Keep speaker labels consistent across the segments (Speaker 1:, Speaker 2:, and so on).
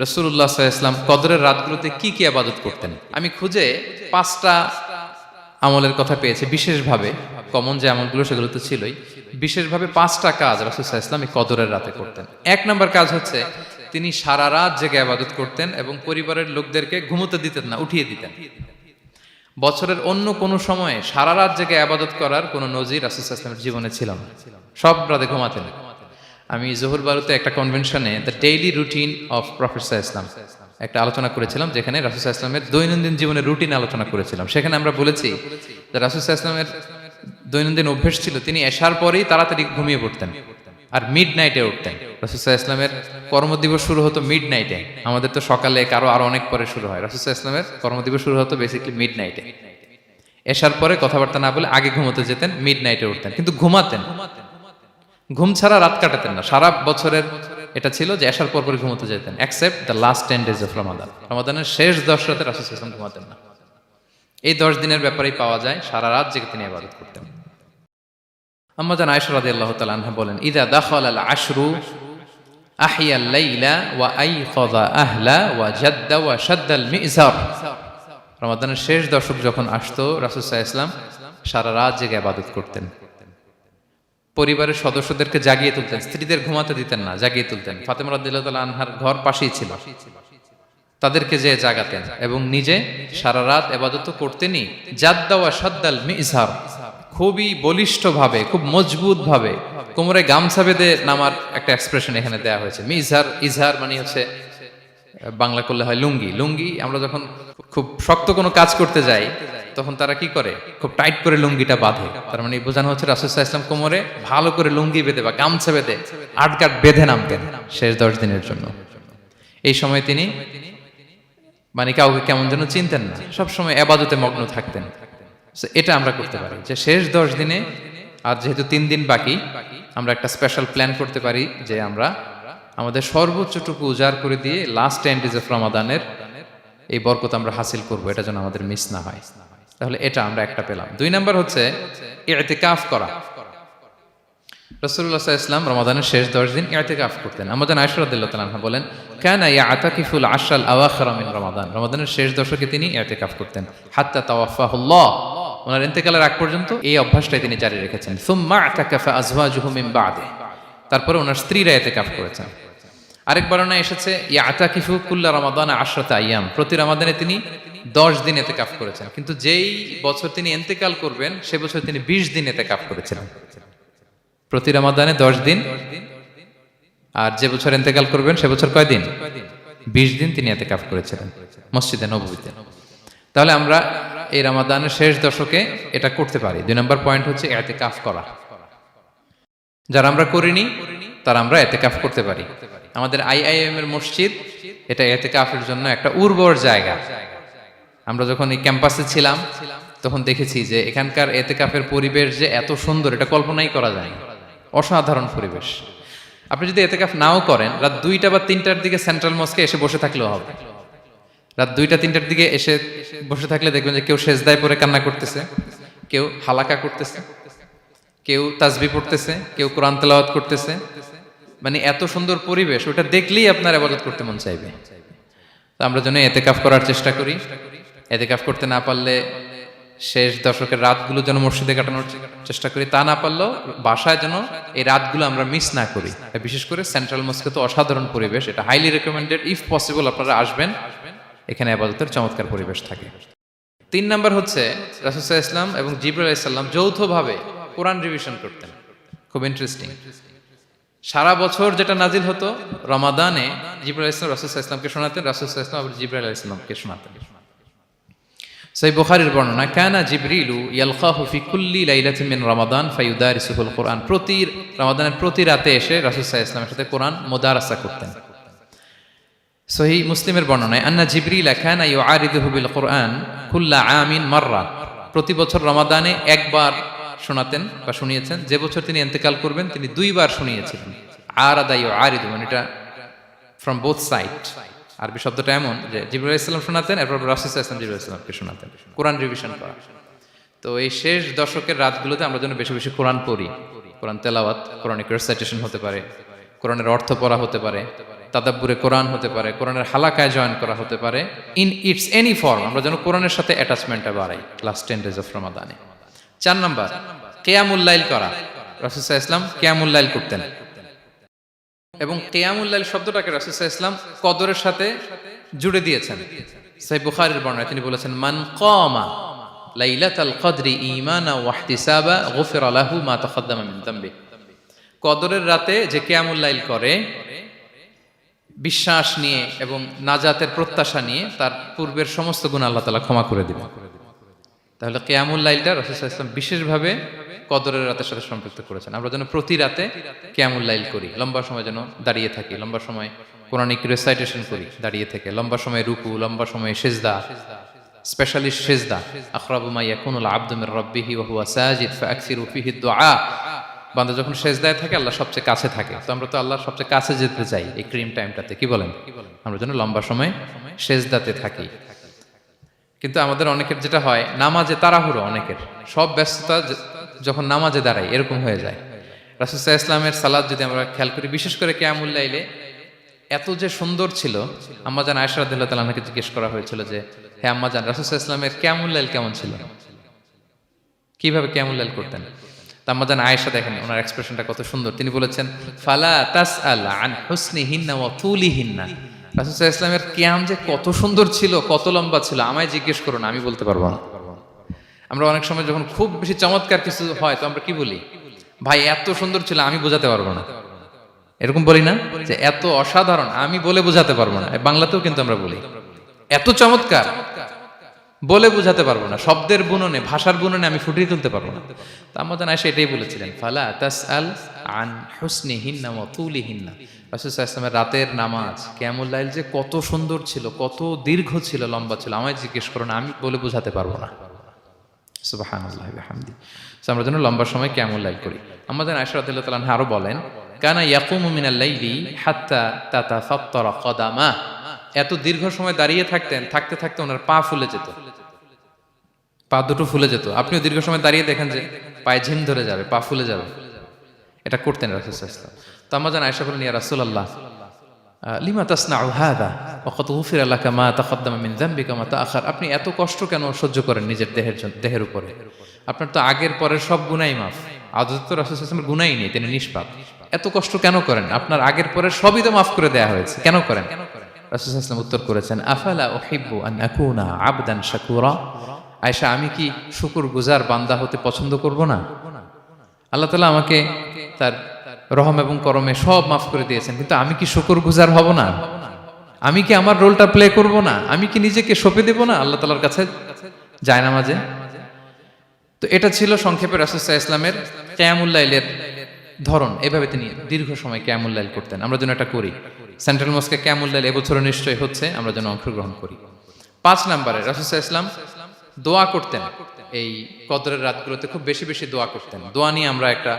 Speaker 1: রাসূলুল্লাহ সাল্লাল্লাহু আলাইহি ওয়াসাল্লাম কদরের রাতগুলোতে কি কি ইবাদত করতেন। আমি খুঁজে 5টা আমলের কথা পেয়েছি বিশেষভাবে। কমন যে আমলগুলো সেগুলো তো ছিলই, বিশেষভাবে 5টা কাজ রাসূল সাল্লাল্লাহু আলাইহি ওয়াসাল্লাম এই কদরের রাতে করতেন। 1 নম্বর কাজ হচ্ছে তিনি সারা রাত জেগে ইবাদত করতেন এবং পরিবারের লোকদেরকে ঘুমোতে দিতেন না, উঠিয়ে দিতেন। বছরের অন্য কোনো সময়ে সারা রাত জেগে ইবাদত করার কোনো নজির রাসূল সাল্লাল্লাহু আলাইহি ওয়াসাল্লামের জীবনে ছিল না। সব রাতে ঘুমাতেন। আমি জোহর বারুতে একটা কনভেনশনে the daily routine of prophet সাল্লাল্লাহু আলাইহি ওয়াসাল্লাম একটা আলোচনা করেছিলাম, যেখানে রাসূল সাল্লাল্লাহু আলাইহি ওয়াসাল্লামের দৈনন্দিন জীবনের রুটিন আলোচনা করেছিলাম। সেখানে আমরা বলেছি যে রাসূল সাল্লাল্লাহু আলাইহি ওয়াসাল্লামের দৈনন্দিন অভ্যাস ছিল তিনি এশার পরেই তাড়াতাড়ি ঘুমিয়ে পড়তেন আর মিড নাইটে উঠতেন। রাসূল সাল্লাল্লাহু আলাইহি ওয়াসাল্লামের কর্মদিবস শুরু হতো মিড নাইটে। আমাদের তো সকালে কারো আরো অনেক পরে শুরু হয়, রাসূল সাল্লাল্লাহু আলাইহি ওয়াসাল্লামের কর্মদিবস শুরু হতো বেসিক্যালি মিড নাইটে। এশার পরে কথাবার্তা না বলে আগে ঘুমোতে যেতেন, মিড নাইটে উঠতেন, কিন্তু ঘুমাতেন। ঘুম ছাড়া রাত কাটাতেন না। সারা বছরের এটা ছিল যে এশার পর ঘুমোতে যেতেন, except the last 10 days of Ramadan. রমাদানের শেষ 10 রাতে রাসূল সাল্লাল্লাহু আলাইহি ওয়াসাল্লাম ঘুমাতেন না। এই 10 দিনের ব্যাপারেই পাওয়া যায় সারা রাত জেগে তিনি ইবাদত করতেন। আম্মা জান আয়েশা রাদিয়াল্লাহু তাআলা আনহা বলেন, ইযা দাখালাল আশরু আহিয়াল লাইলা ওয়া আইখাযা আহলা ওয়া জাদ্দা ওয়া শাদ্দাল মিজার। রমাদানের শেষ দশক যখন আসতো রাসূল সাল্লাল্লাহু আলাইহি ওয়াসাল্লাম সারা রাত জেগে ইবাদত করতেন। পরিবারের সদস্যদেরকে জাগিয়ে তুলতেন, স্ত্রীদের ঘুমাতে দিতেন না, জাগিয়ে তুলতেন। ফাতেমা রাদিয়াল্লাহু তাআলা আনহার ঘর পাশেই ছিল, তাদেরকে যে জাগাতেন এবং নিজে সারা রাত ইবাদত করতেনই। জাদ্দা ওয়া শাদ্দাল মিজার, খুবই বলিষ্ঠভাবে, খুব মজবুত ভাবে কোমরে গামছা বেঁধে নামার একটা এক্সপ্রেশন এখানে দেওয়া হয়েছে। মিজার, ইজহার মানে হচ্ছে বাংলা করলে হয় লুঙ্গি। লুঙ্গি আমরা যখন খুব শক্ত কোনো কাজ করতে যাই তখন তারা কি করে, খুব টাইট করে লুঙ্গিটা বাঁধে। তার মানে বোঝানো হচ্ছে রাসূল সাল্লাল্লাহু আলাইহি ওয়াসাল্লাম কোমরে ভালো করে লুঙ্গি বেঁধে বা গামছা বেঁধে আটগাট বেঁধে নামতেন শেষ 10 দিনের জন্য। এই সময় তিনি মানে কাউকে কেমন যেন চিনতেন না, সবসময় ইবাদতে মগ্ন থাকতেন। এটা আমরা করতে পারি যে শেষ 10 দিনে, আর যেহেতু 3 দিন বাকি, আমরা একটা স্পেশাল প্ল্যান করতে পারি যে আমরা আমাদের সর্বোচ্চটুকু উজাড় করে দিয়ে লাস্ট 10 days অফ রমাদানের এই বরকত আমরা হাসিল করব, এটা যেন আমাদের মিস না হয়। তাহলে এটা আমরা একটা পেলাম। 2 নাম্বার হচ্ছে ইতিকাফ করা। রাসূলুল্লাহ সাল্লাল্লাহু আলাইহি ওয়াসাল্লাম রমাদানের শেষ 10 দিন ইতিকাফ করতেন। আমাদের আয়েশা রাদিয়াল্লাহু তাআলা আনহা বলেন, কানা ইয়াতাকিফুল আশরাল আওয়াখির মিন রমাদান। রমাদানের শেষ দশকে তিনি ইতিকাফ করতেন হাত্তা তাওয়াফাহুল্লাহ, ওনার ইন্তেকালের আগ পর্যন্ত এই অভ্যাসটাই তিনি জারি রেখেছেন। সুম্মা আতাকাফা আজওয়াজুহু মিন বাদে, তারপরে ওনার স্ত্রীরা ইতিকাফ করেছেন। আরেক বর্ণনায় এসেছে ইয়াতাকিফু কুল্লা রমাদান 10 আইয়াম, প্রতি রমাদানে তিনি 10 দিন ইতিকাফ করেছেন। কিন্তু যেই বছর তিনি ইন্তেকাল করবেন সে বছর তিনি 20 দিন ইতিকাফ করেছিলেন। প্রতি রমাদানে 10 দিন, আর যে বছর ইন্তেকাল করবেন সে বছর কয় দিন? 20 দিন তিনি ইতিকাফ করেছিলেন মসজিদে নববীতে। তাহলে আমরা এই রমাদানের শেষ দশকে এটা করতে পারি। 2 নম্বর পয়েন্ট হচ্ছে ইতিকাফ করা। যারা আমরা করিনি তারা আমরা ইতিকাফ করতে পারি। আমাদের আইআইএম এর মসজিদ এটা ইতিকাফের জন্য একটা উর্বর জায়গা। আমরা যখন এই ক্যাম্পাসে ছিলাম তখন দেখেছি যে এখানকার ইতিকাফের পরিবেশ যে এত সুন্দর, এটা কল্পনাই করা যায় না। অসাধারণ পরিবেশ। আপনি যদি ইতিকাফ নাও করেন, রাত 2টা বা 3টার দিকে সেন্ট্রাল মস্কে এসে বসে থাকলেও হবে। রাত 2টা 3টার দিকে এসে বসে থাকলে দেখবেন যে কেউ সেজদায় পড়ে কান্না করতেছে, কেউ হালাকা করতেছে, কেউ তাসবিহ পড়তেছে, কেউ কোরআন তেলাওয়াত করতেছে। মানে এত সুন্দর পরিবেশ, ওটা দেখলেই আপনার ইবাদত করতে মন চাইবে। তো আমরা যেন ইতিকাফ করার চেষ্টা করি। ইতিকাফ করতে না পারলে শেষ দশকের রাতগুলো যেন মসজিদে কাটানোর চেষ্টা করি, তা না পারলেও বাসায় যেন এই রাতগুলো আমরা মিস না করি। বিশেষ করে সেন্ট্রাল মস্কে তো অসাধারণ পরিবেশ, এটা হাইলি রেকমেন্ডেড। ইফ পসিবল আপনারা আসবেন, এখানে ইবাদতের চমৎকার পরিবেশ থাকে। 3 নাম্বার হচ্ছে রাসূল সাল্লাল্লাহু আলাইহি ওয়াসাল্লাম এবং জিবরাইল আলাইহিস সালাম যৌথভাবে কোরআন রিভিশন করতেন। খুব ইন্টারেস্টিং। সারা বছর যেটা নাজিল হতো, রমাদানে জিবরাইল আলাইহিস সালাম রাসূল সাল্লাল্লাহু আলাইহি ওয়াসাল্লামকে শোনাতেন, রাসূল সাল্লাল্লাহু আলাইহি ওয়াসাল্লাম আবার জিবরাইল আলাইহিস সালামকে শোনাতেন। সহিহ বুখারীর বর্ণনা, কানা জিবরিলু ইয়ালকাহু ফি কুল্লি লাইলাতিন মিন রমাদান ফায়ুদারিসুহুল কুরআন। প্রতি রমাদানের প্রতি রাতে এসে রাসূল সাল্লাল্লাহু আলাইহি ওয়াসাল্লামের সাথে কোরআন মুদারাসা করতেন। সহিহ মুসলিমের বর্ণনায়, আন্না জিবরিল কানা ইউআরিদুহু বিল কুরআন কুল্লা আমিন মাররা। প্রতি বছর রমাদানে একবার শোনাতেন বা শুনিয়েছেন। যে বছর তিনি ইন্তেকাল করবেন তিনি 2 বার শুনিয়েছিলেন। আরাদা ইউআরিদু মানে এটা ফ্রম বোথ সাইড। আরবি শব্দটা এমন যে জিবরাইল আলাইহিস সালাম শোনাতেন, এরপর রাসূল সাল্লাল্লাহু আলাইহি ওয়াসাল্লাম জিবরাইল আলাইহিস সালামকে শোনাতেন। কোরআন রিভিশন করা। তো এই শেষ দশকের রাতগুলোতে আমরা যেন বেশি বেশি কোরআন পড়ি। কোরআন তেলাওয়াত, কোরআনিক রেসাইটেশন হতে পারে, কোরআনের অর্থ পড়া হতে পারে, তাদাব্বুরে কোরআন হতে পারে, কোরআনের হালাকায় জয়েন করা হতে পারে, ইন ইটস এনি ফর্ম। আমরা যেন কোরআনের সাথে অ্যাটাচমেন্টটা বাড়াই লাস্ট 10 days অফ রমাদানে। 4 নাম্বার, কিয়ামুল লাইল করা। রাসূল সাল্লাল্লাহু আলাইহি ওয়াসাল্লাম কিয়ামুল লাইল করতেন, এবং কিয়ামুল লাইল শব্দটাকে রাসূল সাল্লাল্লাহু আলাইহি ওয়াসাল্লাম কদরের সাথে জুড়ে দিয়েছেন। সহিহ বুখারীর বর্ণনায় তিনি বলেছেন, মান কামা লাইলাতাল কদরি ঈমানা ওয়া ইহতিসাবা গুফিরা লাহু মা তাকাদ্দামা মিন যামবি। কদরের রাতে যে কিয়ামুল লাইল করে বিশ্বাস নিয়ে এবং নাজাতের প্রত্যাশা নিয়ে, তার পূর্বের সমস্ত গুনাহ আল্লাহ তাআলা ক্ষমা করে দিবেন। তাহলে কিয়ামুল লাইলটা রাসূল সাল্লাল্লাহু আলাইহি ওয়াসাল্লাম বিশেষভাবে কদরের রাতের সাথে সম্পৃক্ত করেছেন। আমরা যেন প্রতি রাতে কিয়ামুল লাইল করি, লম্বা সময় যেন দাঁড়িয়ে থাকি, লম্বা সময় কোরআনিক রেসাইটেশন করি দাঁড়িয়ে থেকে, লম্বা সময় রুকু, লম্বা সময় সিজদা, স্পেশালি সিজদা। আখরাবু মা ইয়াকুনুল আবদু মির রাব্বিহি ওয়া হুয়া সাজিদ ফাআকসিরু ফিহি দুআ। বান্দা যখন সিজদায় থাকে আল্লাহ সবচেয়ে কাছে থাকে, তো আমরা তো আল্লাহর সবচেয়ে কাছে যেতে চাই এই ক্রিম টাইমটাতে, কি বলেন? আমরা যেন লম্বা সময় সিজদাতে থাকি। কিন্তু আমাদের অনেকের যেটা হয়, নামাজে তাড়াহুড়ো, অনেকের সব ব্যস্ততা যখন নামাজে দাঁড়াই এরকম হয়ে যায়। রাসূল সাল্লাল্লাহু আলাইহি ওয়াসাল্লামের সালাত যদি আমরা খেয়াল করি, বিশেষ করে কিয়ামুল লাইলে এত যে সুন্দর ছিল। আম্মাজান আয়েশা রাদিয়াল্লাহু তাআলা আনহাকে জিজ্ঞেস করা হয়েছিল যে, হে আম্মাজান, রাসূল সাল্লাল্লাহু আলাইহি ওয়াসাল্লামের কিয়ামুল লাইল কেমন ছিল, কিভাবে কিয়ামুল লাইল করতেন? আম্মাজান আয়েশা, দেখেন ওনার এক্সপ্রেশনটা কত সুন্দর। তিনি বলেছেন, ফালা তাসআল আন হুসনিহিন্না ওয়া তুলিহিন্না। রাসূল সাল্লাল্লাহু আলাইহি ওয়াসাল্লামের কিয়াম যে কত সুন্দর ছিল, কত লম্বা ছিল, আমায় জিজ্ঞেস করো না, আমি বলতে পারবো না। আমরা অনেক সময় যখন খুব বেশি চমৎকার কিছু হয় তো আমরা কি বলি, ভাই এত সুন্দর ছিল, আমি বোঝাতে পারবো না। এরকম বলি না যে এত অসাধারণ, আমি বলে বোঝাতে পারবো না। বাংলাতেও কিন্তু আমরা বলি এত চমৎকার, বলে বোঝাতে পারবো না, শব্দের বুননে, ভাষার বুননে আমি ফুটিয়ে তুলতে পারবো না। তো আমাদের আয়েশা এটাই বলেছিলেন, ফালা তাসআল আন হুসনিহিন্না ওয়া তুলিহিন্না। রাসূল সাল্লাল্লাহু আলাইহি ওয়াসাল্লামের রাতের নামাজ কিয়ামুল লাইল যে কত সুন্দর ছিল, কত দীর্ঘ ছিল, লম্বা ছিল, আমায় জিজ্ঞেস করো না, আমি বলে বোঝাতে পারবো না। সুবহানাল্লাহি ওয়া বিহামদিহি। আমরা যেন লম্বা সময় কিয়ামুল লাইল করি। আমাদের আয়েশা রাদিয়াল্লাহু তাআলা আনহা আরো বলেন, কানা ইয়াকুমু মিনাল লাইলি হাত্তা তাতাফাত্তারা কদামা। এত দীর্ঘ সময় দাঁড়িয়ে থাকতেন, থাকতে থাকতে ওনার পা ফুলে যেত, পা দুটো ফুলে যেত। আপনিও দীর্ঘ সময় দাঁড়িয়ে দেখেন যে পায়ে ঝিম ধরে যাবে, পা ফুলে যাবে, এটা করতেন রাসূল সাল্লাল্লাহু আলাইহি ওয়াসাল্লাম। তো আম্মাজান আয়েশা বলেন, ইয়া রাসূলুল্লাহ লিমা তাসনাউ হাযা ওয়া ক্বাদ গুফিরা লাকা মা তাকাদ্দামা মিন যামবিকা মা তাআখার। আপনি এত কষ্ট কেন সহ্য করেন নিজের দেহের উপরে? আপনার তো আগের পরের সব গুনাহ মাফ। আদতে তো রাসূল সাল্লাল্লাহু আলাইহি ওয়াসাল্লামের গুনাহই নেই, তিনি নিষ্পাপ। এত কষ্ট কেন করেন? আপনার আগের পরের সবই তো মাফ করে দেয়া হয়েছে, কেন করেন? রাসূল সাল্লাল্লাহু আলাইহি ওয়াসাল্লাম উত্তর করেছেন, আফালা উহিব্বু আন আকুনা আবদান শাকুরা। আয়েশা, আমি কি শুকরগুজার বান্দা হতে পছন্দ করব না? আল্লাহ তাআলা আমাকে তার রহম এবং করমে সব মাফ করে দিয়েছেন, কিন্তু আমি কি শুকরগুজার হব না? আমি কি আমার রোলটা প্লে করব না? আমি কি নিজেকে সঁপে দেব না আল্লাহ তাআলার কাছে জায়নামাজে? তো এটা ছিল সংক্ষেপে রাসূল সাল্লাল্লাহু আলাইহি ওয়াসাল্লামের কিয়ামুল লাইলের ধরন। এভাবে তিনি দীর্ঘ সময় কিয়ামুল লাইল করতেন। আমরা যেন এটা করি। সেন্ট্রাল মস্কে কিয়ামুল লাইল এবছরও নিশ্চয়ই হচ্ছে, আমরা যেন অংশগ্রহণ করি। 5 নম্বরে রাসূল সাল্লাল্লাহু আলাইহি ওয়াসাল্লাম দোয়া করতেন। এই কদরের রাতগুলোতে খুব বেশি বেশি দোয়া করতেন। দোয়া নিয়ে আমরা একটা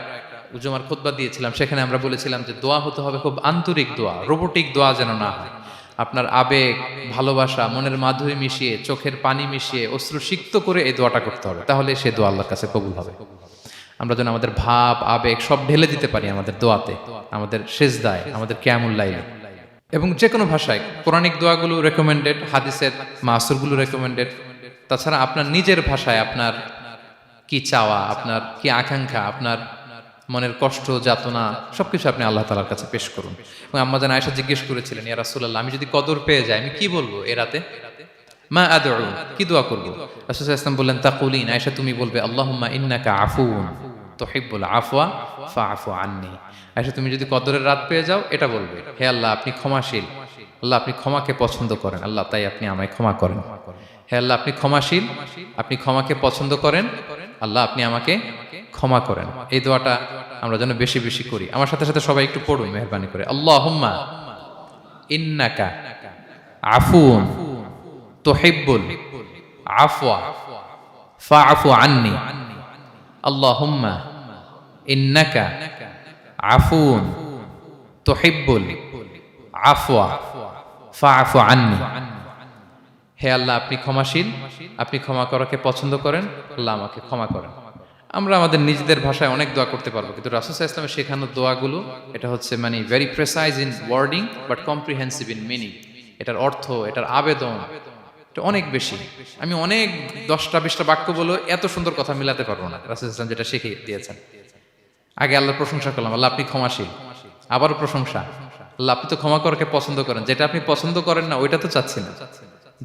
Speaker 1: জুমার খুতবা দিয়েছিলাম, সেখানে আমরা বলেছিলাম যে দোয়া হতে হবে খুব আন্তরিক দোয়া, রোবোটিক দোয়া যেন না হয়। আপনার আবেগ, ভালোবাসা, মনের মাধুরী মিশিয়ে, চোখের পানি মিশিয়ে, অশ্রু সিক্ত করে এই দোয়াটা করতে হবে, তাহলে সে দোয়া আল্লাহর কাছে কবুল হবে। আমরা যেন আমাদের ভাব, আবেগ সব ঢেলে দিতে পারি আমাদের দোয়াতে, আমাদের সিজদায়, আমাদের কিয়ামুল লাইলে। এবং যে কোনো ভাষায় কোরআনিক দোয়াগুলো রেকমেন্ডেড, হাদিসের মাসুরগুলো রেকমেন্ডেড। তাছাড়া আপনার নিজের ভাষায় আপনার কি চাওয়া, আপনার কি আকাঙ্ক্ষা, আপনার মনের কষ্ট, যাতনা সবকিছু আপনি আল্লাহ তাআলার কাছে পেশ করুন। এবং আম্মাজান আয়েশা জিজ্ঞেস করেছিলেন, ইয়া রাসূলুল্লাহ, আমি যদি কদর পেয়ে যাই আমি কি বলবো এ রাতে? মা আদউ, কি দোয়া করব? রাসূল সাল্লাল্লাহু আলাইহি ওয়াসাল্লাম বললেন, তাকুলিন, আয়েশা তুমি বলবে, আল্লাহুম্মা ইন্নাকা আফুউন তুহিব্বুল আফওয়া ফাআফু আন্নী। আয়েশা তুমি যদি কদরের রাত পেয়ে যাও এটা বলবে, হে আল্লাহ আপনি ক্ষমাশীল, আল্লাহ আপনি ক্ষমাকে পছন্দ করেন, আল্লাহ তাই আপনি আমায় ক্ষমা করেন। হে আল্লাহ আপনি ক্ষমাশীল, আপনি ক্ষমাকে পছন্দ করেন, আল্লাহ আপনি আমাকে ক্ষমা করেন। এই দোয়াটা আমরা যেন বেশি বেশি করি। আমার সাথে সাথে সবাই একটু পড়ুন মেহেরবানি করে, আল্লাহুম্মা ইন্নাকা আফুউন তুহিব্বুল আফওয়া ফাআফু আন্নী। আল্লাহুম্মা ইন্নাকা আফুউন তুহিব্বুল আফওয়া ফাআফু আন্নী। হে আল্লাহ আপনি ক্ষমাশীল, আপনি ক্ষমা করাকে পছন্দ করেন, আল্লাহ আমাকে ক্ষমা করেন। আমরা আমাদের নিজেদের ভাষায় অনেক দোয়া করতে পারবো, কিন্তু রাসূল সাল্লাল্লাহু আলাইহি ওয়াসাল্লামের শেখানো দোয়াগুলো এটা হচ্ছে মানে very precise in wording but comprehensive in meaning. এটার অর্থ, এটার আবেদন এটা অনেক বেশি। আমি অনেক 10টা-20টা বাক্য বলে এত সুন্দর কথা মিলাতে পারবো না। রাসূল সাল্লাল্লাহু আলাইহি ওয়াসাল্লাম যেটা শিখিয়ে দিয়েছেন, আগে আল্লাহর প্রশংসা করলাম, আল্লাহ আপনি ক্ষমাশীল, আবারও প্রশংসা, আল্লাহ আপনি তো ক্ষমা করাকে পছন্দ করেন। যেটা আপনি পছন্দ করেন না ওইটা তো চাচ্ছি না,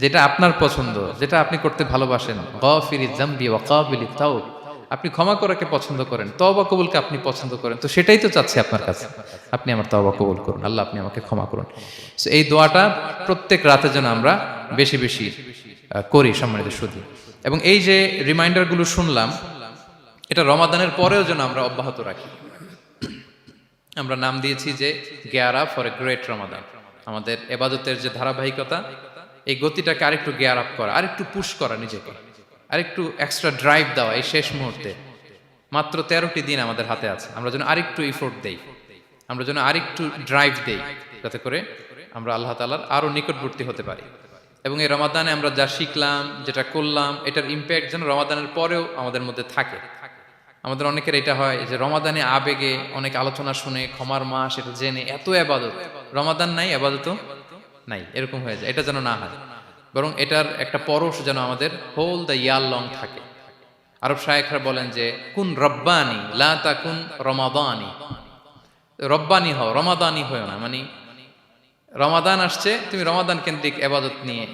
Speaker 1: যেটা আপনার পছন্দ, যেটা আপনি করতে ভালোবাসেন, গাফিরিয যামবি ওয়া কাবিলিত তাওব, আপনি ক্ষমা করাকে পছন্দ করেন, তওবা কবুলকে আপনি পছন্দ করেন, তো সেটাই তো চাচ্ছি আপনার কাছে, আপনি আমার তওবা কবুল করুন, আল্লাহ আপনি আমাকে ক্ষমা করুন। সো এই দোয়াটা প্রত্যেক রাতে যেন আমরা বেশি বেশি করি সম্মানিত সুধী। এবং এই যে রিমাইন্ডারগুলো শুনলাম, এটা রমাদানের পরেও যেন আমরা অব্যাহত রাখি। আমরা নাম দিয়েছি যে gear up for a great Ramadan. আমাদের এবাদতের যে ধারাবাহিকতা, এই গতিটাকে আরেকটু গেয়ার আপ করা, আরেকটু পুশ করা নিজেকে, আরেকটু এক্সট্রা ড্রাইভ দেওয়া এই শেষ মুহূর্তে। মাত্র 13টি দিন আমাদের হাতে আছে, আমরা যেন আরেকটু ইফোর্ট দেই, আমরা যেন আরেকটু ড্রাইভ দেই, যাতে করে আমরা আল্লাহ তাআলার আরো নিকটবর্তী হতে পারি। এবং এই রমাদানে আমরা যা শিখলাম, যেটা করলাম, এটার ইম্প্যাক্ট যেন রমাদানের পরেও আমাদের মধ্যে থাকে। আমাদের অনেকের এটা হয় যে রমাদানে আবেগে অনেক আলোচনা শুনে, ক্ষমার মাস এটা জেনে এত এবাদত, রমাদান নাই এবাদতও নাই, এরকম হয়ে যায়। এটা যেন না হয়, বরং এটার একটা পরশ যেন আমাদের হোল দ্য ইয়ার লং থাকে। আরব শায়েখরা বলেন যে কুন রব্বানি লা তাকুন রমাদানি, রব্বানি হও, রমাদানি হও না। মানে রমাদান আসছে, তুমি রমাদান কেন্দ্রিক এবাদত নিয়ে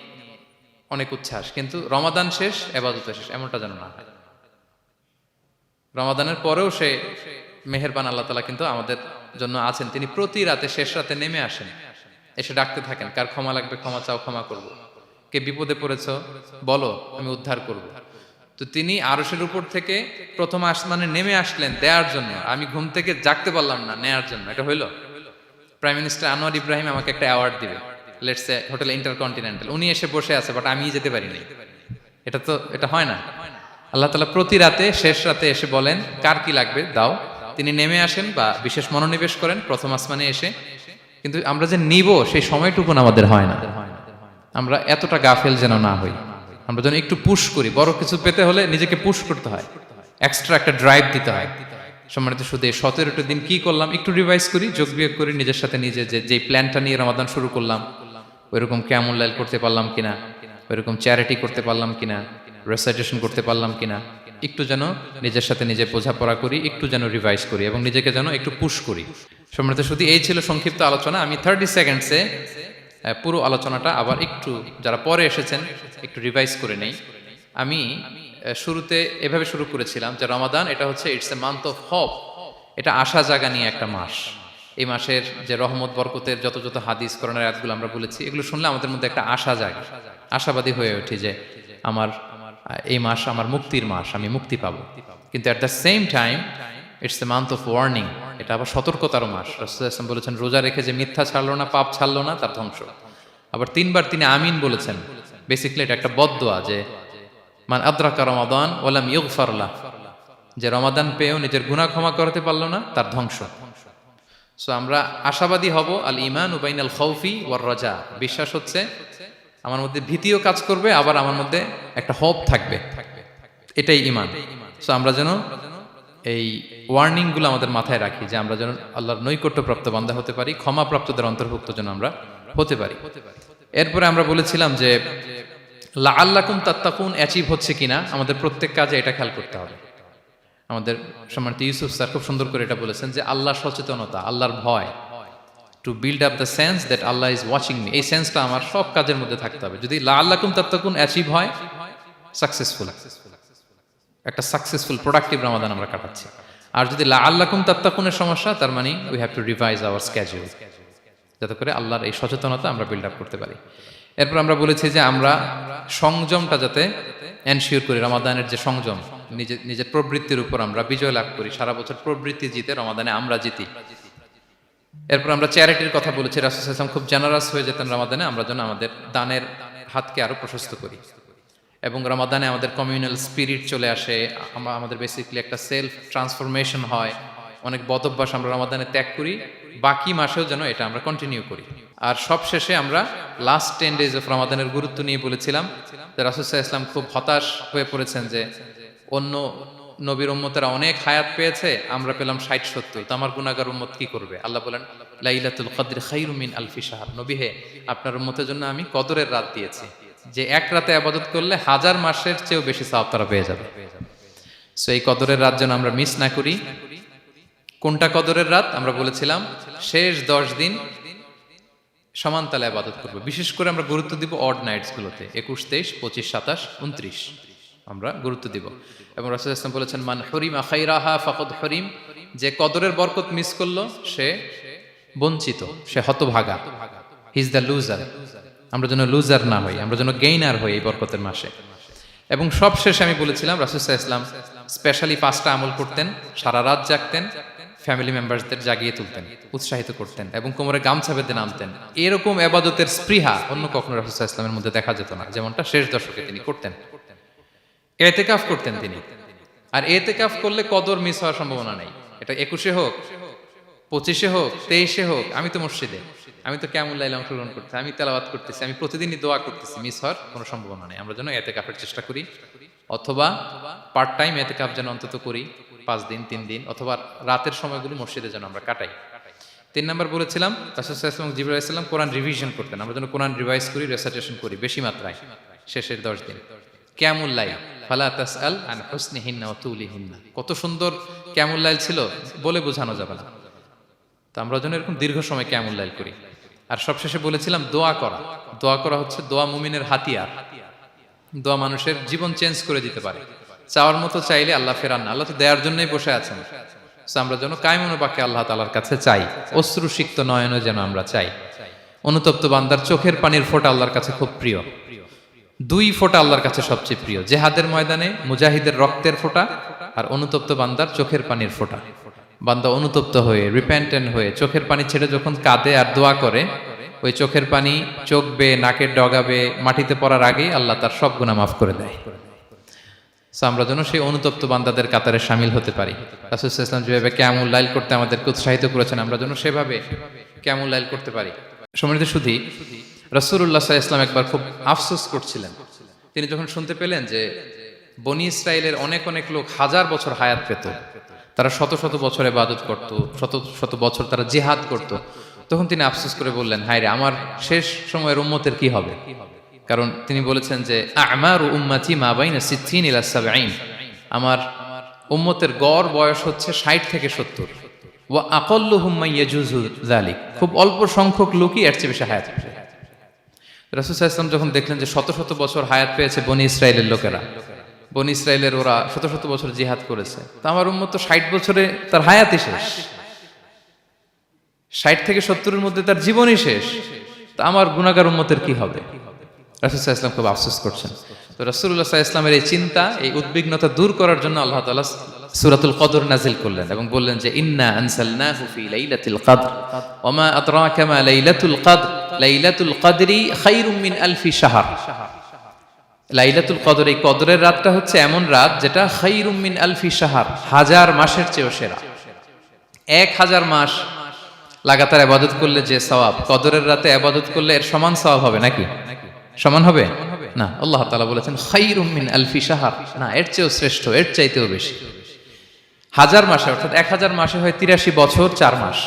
Speaker 1: অনেক উচ্ছ্বাস, কিন্তু রমাদান শেষ এবাদত শেষ, এমনটা যেন না হয়। রমাদানের পরেও সে মেহেরবান আল্লাহ তাআলা কিন্তু আমাদের জন্য আছেন। তিনি প্রতি রাতে শেষ রাতে নেমে আসেন, এসে ডাকতে থাকেন, কার ক্ষমা লাগবে ক্ষমা চাও, ক্ষমা করব। কে বিপদে পড়েছো বলো, আমি উদ্ধার করব। তো তিনি আরশের উপর থেকে প্রথম আসমানে নেমে আসলেন দেওয়ার জন্য। আমি ঘুম থেকে জাগতে পারলাম না, নেয়ার জন্য। এটা হইলো? প্রাইম মিনিস্টার আনোয়ার ইব্রাহিম আমাকে একটা অ্যাওয়ার্ড দিবে, লেটস সে হোটেল ইন্টারকন্টিনেন্টাল, উনি এসে বসে আছে, বাট আমি যেতে পারি নাই। এটা হয় না। আল্লাহ তাআলা প্রতি রাতে শেষ রাতে এসে বলেন কার কি লাগবে দাও। তিনি নেমে আসেন বা বিশেষ মনোনিবেশ করেন প্রথম আসমানে এসে, কিন্তু আমরা যে নিব সেই সময়টুকুন আমাদের হয় না। আমরা এতটা গাফেল যেন না হই, আমরা যেন একটু পুশ করি। বড় কিছু পেতে হলে নিজেকে পুশ করতে হয়, এক্সট্রা একটা ড্রাইভ দিতে হয়। সম্মানিত শুধু 17টা দিন কি করলাম একটু রিভাইজ করি, যোগ বিয়োগ করি নিজের সাথে নিজে, যে প্ল্যানটা নিয়ে রমাদান শুরু করলাম ওইরকম কিয়ামুল লাইল করতে পারলাম কিনা, ওইরকম চ্যারিটি করতে পারলাম কিনা, রেসাইটেশন করতে পারলাম কিনা, একটু যেন নিজের সাথে নিজে বোঝাপড়া করি, একটু যেন রিভাইজ করি এবং নিজেকে যেন একটু পুশ করি। সম্মানিত শুধু এই ছিল সংক্ষিপ্ত আলোচনা। আমি 30 সেকেন্ডসে পুরো আলোচনাটা আবার একটু যারা পরে এসেছেন একটু রিভাইজ করে নেই। আমি শুরুতে এভাবে শুরু করেছিলাম যে রমাদান এটা হচ্ছে it's a month of hope, এটা আশা জাগা নিয়ে একটা মাস। এই মাসের যে রহমত বরকতের যত যত হাদিস কোরআনের আয়াতগুলো আমরা বলেছি, এগুলো শুনলে আমাদের মধ্যে একটা আশা জাগে, আশাবাদী হয়ে ওঠে যে আমার এই মাস আমার মুক্তির মাস, আমি মুক্তি পাবো। কিন্তু at the same time it's a month of warning, এটা আবার সতর্কতার মাস। রাসূলুল্লাহ সাল্লাল্লাহু আলাইহি ওয়াসাল্লাম বলেছেন রোজা রেখে যে মিথ্যা ছাড়লো না, পাপ ছাড়লো না, তার ধ্বংস। আবার 3বার তিনি আমিন বলেছেন। বেসিক্যালি এটা একটা বদদোয়া যে মান আদরাকা রমাদান ওয়া লাম ইগফার লাহ, যে রমাদান পেয়েও নিজের গুনাহ ক্ষমা করতে পারলো না, তার ধ্বংস। সো আমরা আশাবাদী হব। আল ঈমানু বাইনাল খাউফি ওয়ার রাজা, বিশ্বাস হচ্ছে আমার মধ্যে ভীতিও কাজ করবে, আবার আমার মধ্যে একটা হোপ থাকবে, এটাই ঈমান। সো আমরা যেন এই ওয়ার্নিং গুলো আমাদের মাথায় রাখি যে আমরা যেন আল্লাহর নৈকট্যপ্রাপ্ত বান্দা হতে পারি, ক্ষমাপ্রাপ্তদের অন্তর্ভুক্ত যেন আমরা হতে পারি। এরপরে আমরা বলেছিলাম যে লাআল্লাকুম তাত্তাকুন অ্যাচিভ হচ্ছে কিনা আমাদের প্রত্যেক কাজে এটা খেয়াল করতে হবে। আমাদের সম্মানিত ইউসুফ স্যার খুব সুন্দর করে এটা বলেছেন যে আল্লাহর সচেতনতা, আল্লাহর ভয়, to build up the sense that Allah is watching me, এই সেন্সটা আমার সব কাজের মধ্যে থাকতে হবে। যদি লাআল্লাকুম তাত্তাকুন অ্যাচিভ হয়, সাকসেসফুল, একটা সাকসেসফুল প্রোডাক্টিভ রমাদান আমরা কাটাচ্ছি। আর যদি লাআল্লাকুম তাত্তাকুনের সমস্যা, তার মানে we have to revise hour schedule, যাতে করে আল্লাহর এই সচেতনতা আমরা বিল্ড আপ করতে পারি। এরপর আমরা বলেছি যে আমরা সংযমটা যাতে এনশিওর করি, রমাদানের যে সংযম, নিজের প্রবৃত্তির উপর আমরা বিজয় লাভ করি। সারা বছর প্রবৃত্তি জিতে, রমাদানে আমরা জিতি। এরপর আমরা চ্যারিটির কথা বলেছি। রাসূল সাল্লাল্লাহু আলাইহি ওয়াসাল্লাম খুব জেনারাস হয়ে যেতেন রমাদানে, আমরা যেন আমাদের দানের হাতকে আরো প্রশস্ত করি। এবং রমাদানে আমাদের কমিউনাল স্পিরিট চলে আসে, আমাদের বেসিক্যালি একটা সেলফ ট্রান্সফরমেশন হয়। অনেক বদ অভ্যাস আমরা রমাদানে ত্যাগ করি, বাকি মাসেও যেন এটা আমরা কন্টিনিউ করি। আর সব শেষে আমরা লাস্ট 10 ডেজ অফ রমাদানের গুরুত্ব নিয়ে বলেছিলাম যে রাসূল সাল্লাল্লাহু আলাইহি ওয়াসাল্লাম খুব হতাশ হয়ে পড়েছেন যে অন্য নবীর উম্মতেরা অনেক হায়াত পেয়েছে, আমরা পেলাম 60-70, তো আমার গুনাহগার উম্মত কি করবে? আল্লাহ বলেন লাইলাতুল কদর খায়রুম মিন আলফি শাহর। নবী হে, আপনার উম্মতের জন্য আমি কদরের রাত দিয়েছি, যে এক রাতে ইবাদত করলে 1000 মাসের চেয়েও বেশি সওয়াব তারা পেয়ে যাবে। সো এই কদরের রাত যেন আমরা মিস না করি। কোনটা কদরের রাত? আমরা বলেছিলাম শেষ 10 দিন সমান তালে ইবাদত করব। বিশেষ করে আমরা গুরুত্ব দিব অড নাইটস গুলোতে, 21, 23, 25, 27, 29 আমরা গুরুত্ব দিব। এবং রাসূল সাল্লাল্লাহু আলাইহি ওয়াসাল্লাম বলেছেন মান হুরিমা খাইরাহা ফাকাদ হুরিম, যে কদরের বরকত মিস করলো সে বঞ্চিত, সে হতভাগা, হি ইজ দ্য লুজার। আমরা যেন লুজার না হই, আমরা যেন গেইনার হই এই বরকতের মাসে। এবং সবশেষে আমি বলেছিলাম রাসূল সাল্লাল্লাহু আলাইহি ওয়াসাল্লাম স্পেশালি 5টা আমল করতেন, সারা রাত জাগতেন, ফ্যামিলি মেম্বারসদের জাগিয়ে তুলতেন, উৎসাহিত করতেন এবং কোমরে গামছা বেঁধে নামতেন। এরকম ইবাদতের স্পৃহা অন্য কখনো রাসূল সাল্লাল্লাহু আলাইহি ওয়াসাল্লামের মধ্যে দেখা যেত না, যেমনটা শেষ দশকে তিনি করতেন। ইতিকাফ করতেন তিনি, আর ইতিকাফ করলে কদর মিস হওয়ার সম্ভাবনা নেই। এটা 21-এ হোক, 25-এ হোক, 23-এ হোক, আমি তো মসজিদে, আমি তো কিয়ামুল লাইলে অংশগ্রহণ করতেছি, আমি তেলাওয়াত করতেছি, আমি প্রতিদিনই দোয়া করতেছি, মিস হওয়ার কোনো সম্ভাবনা নেই। আমরা যেন ইতিকাফের চেষ্টা করি, অথবা পার্ট টাইম ইতিকাফ যেন অন্তত করি 5 দিন, 3 দিন, অথবা রাতের সময়গুলো মসজিদে যেন আমরা কাটাই। 3 নম্বর বলেছিলাম রাসূল সাল্লাল্লাহু আলাইহি ওয়াসাল্লাম জিবরাইল আলাইহিস সালাম কোরআন রিভিশন করতেন, আমরা যেন কোরআন রিভাইজ করি, রেসাইটেশন করি বেশি মাত্রায় শেষের 10 দিন। কিয়ামুল লাইল ফালা তাসআল আন হুসনিহিন্না ওয়া তুলিহিন্না, কত সুন্দর কিয়ামুল লাইল ছিল বলে বোঝানো যাবে না। তো আমরা যেন এরকম দীর্ঘ সময় কিয়ামুল লাইল করি। আর সবশেষে বলেছিলাম দোয়া করা। দোয়া করা হচ্ছে দোয়া মুমিনের হাতিয়ার। দোয়া মানুষের জীবন চেঞ্জ করে দিতে পারে। চাওয়ার মতো চাইলে আল্লাহ ফেরান না, আল্লাহ তো দেওয়ার জন্যই বসে আছেন। আমরা যেন কায়মনো বাক্যে আল্লাহ তাআলার কাছে চাই, অশ্রুসিক্ত নয়নে যেন আমরা চাই। অনুতপ্ত বান্দার চোখের পানির ফোঁটা আল্লাহর কাছে খুব প্রিয়। 2 ফোঁটা আল্লাহর কাছে সবচেয়ে প্রিয়, জিহাদের ময়দানে মুজাহিদের রক্তের ফোঁটা আর অনুতপ্ত বান্দার চোখের পানির ফোঁটা। বান্দা অনুতপ্ত হয়ে, রিপেন্টেন্ট হয়ে চোখের পানি ছেড়ে যখন কাঁদে আর দোয়া করে, ওই চোখের পানি চোখ বেয়ে, নাকের ডগা বেয়ে মাটিতে পড়ার আগেই আল্লাহ তার সব গুনাহ মাফ করে দেয়। সো আমরা যেন সেই অনুতপ্ত বান্দাদের কাতারে শামিল হতে পারি। রাসূল সাল্লাল্লাহু আলাইহি ওয়াসাল্লাম যেভাবে কিয়ামুল লাইল করতে আমাদেরকে উৎসাহিত করেছেন, আমরা যেন সেভাবে কিয়ামুল লাইল করতে পারি। সম্মানিত সুধী, রাসূলুল্লাহ সাল্লাল্লাহু আলাইহি ওয়াসাল্লাম একবার খুব আফসোস করছিলেন। তিনি যখন শুনতে পেলেন যে বনি ইসরাইলের অনেক অনেক লোক 1000 বছর হায়াত পেত, তারা শত শত বছর ইবাদত করত, শত শত বছর তারা জিহাদ করত, তখন তিনি আফসোস করে বললেন, হায় রে, আমার শেষ সময়ের উম্মতের কি হবে? কারণ তিনি বলেছেন যে আমারু উম্মতি মা বাইনা 60 ইলা 70, আমার উম্মতের গড় বয়স হচ্ছে 60 থেকে 70। ওয়া আকাল্লুহুম মান ইয়াজুজু যালিক, খুব অল্প সংখ্যক লোকই এর চেয়ে বেশি হায়াত পাবে। রাসূল সাল্লাল্লাহু আলাইহি ওয়াসাল্লাম যখন দেখলেন যে শত শত বছর হায়াত পেয়েছে বনি ইসরাইলের লোকেরা, বনি ইসরাইলের ওরা শত শত বছর জিহাদ করেছে, তো আমার উম্মত তো 60 বছরে তার হায়াতই শেষ, 60 থেকে 70-এর মধ্যে তার জীবনই শেষ, তা আমার গুনাহগার উম্মতের কি হবে? রাসূল সাল্লাল্লাহু আলাইহি ওয়াসাল্লাম খুব আফসোস করছেন। তো রাসূলুল্লাহ সাল্লাল্লাহু আলাইহি ওয়াসাল্লামের এই চিন্তা, এই উদ্বিগ্নতা দূর করার জন্য আল্লাহ তাআলা সূরাতুল কদর নাযিল করলেন এবং বললেন যে ইন্না আনসালনাহু ফি লাইলাতিল কদর ওয়া মা আদরাকা মা লাইলাতুল কদর লাইলাতুল কদরি খায়রুম মিন আলফি শাহর। লাইলাতুল কদর, এই কদরের রাতটা হচ্ছে এমন রাত যেটা খায়রুম মিন আলফি শাহর, 1000 মাসের চেয়েও সেরা। 1000 মাস লাগাতার ইবাদত করলে যে সওয়াব, কদরের রাতে ইবাদত করলে এর সমান সওয়াব হবে নাকি? সমান হবে না। আল্লাহ তাআলা বলেছেন খায়রুম মিন আলফি শাহর, না, এর চেয়েও শ্রেষ্ঠ, এর চাইতেও বেশি। 1000 মাসে, অর্থাৎ 1000 মাসে হয় 83 বছর 4 মাস।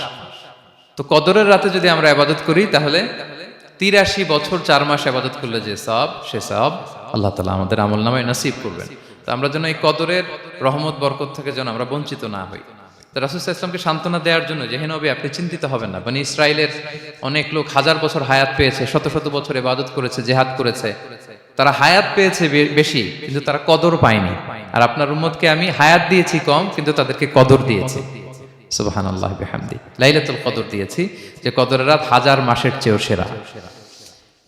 Speaker 1: তো কদরের রাতে যদি আমরা ইবাদত করি তাহলে 83 বছর 4 মাস ইবাদত করলে যে সওয়াব, সে সওয়াব আল্লাহ তাআলা আমাদের আমলনামায় নসিব করবেন। তো আমরা যেন এই কদরের রহমত বরকত থেকে যেন আমরা বঞ্চিত না হই। তো রাসূল সাল্লাল্লাহু আলাইহি ওয়াসাল্লামকে সান্ত্বনা দেওয়ার জন্য যে হে নবী, আপনি চিন্তিত হবেন না, বনি ইসরাইলের অনেক লোক 1000 বছর হায়াত পেয়েছে, শত শত বছর ইবাদত করেছে, জিহাদ করেছে, তারা হায়াত পেয়েছে বেশি কিন্তু তারা কদর পায়নি। আর আপনার উম্মতকে আমি হায়াত দিয়েছি কম কিন্তু তাদেরকে কদর দিয়েছি। সুবহানাল্লাহ বিহামদি, লাইলাতুল কদর দিয়েছি, যে কদরের রাত 1000 মাসের চেয়েও সেরা।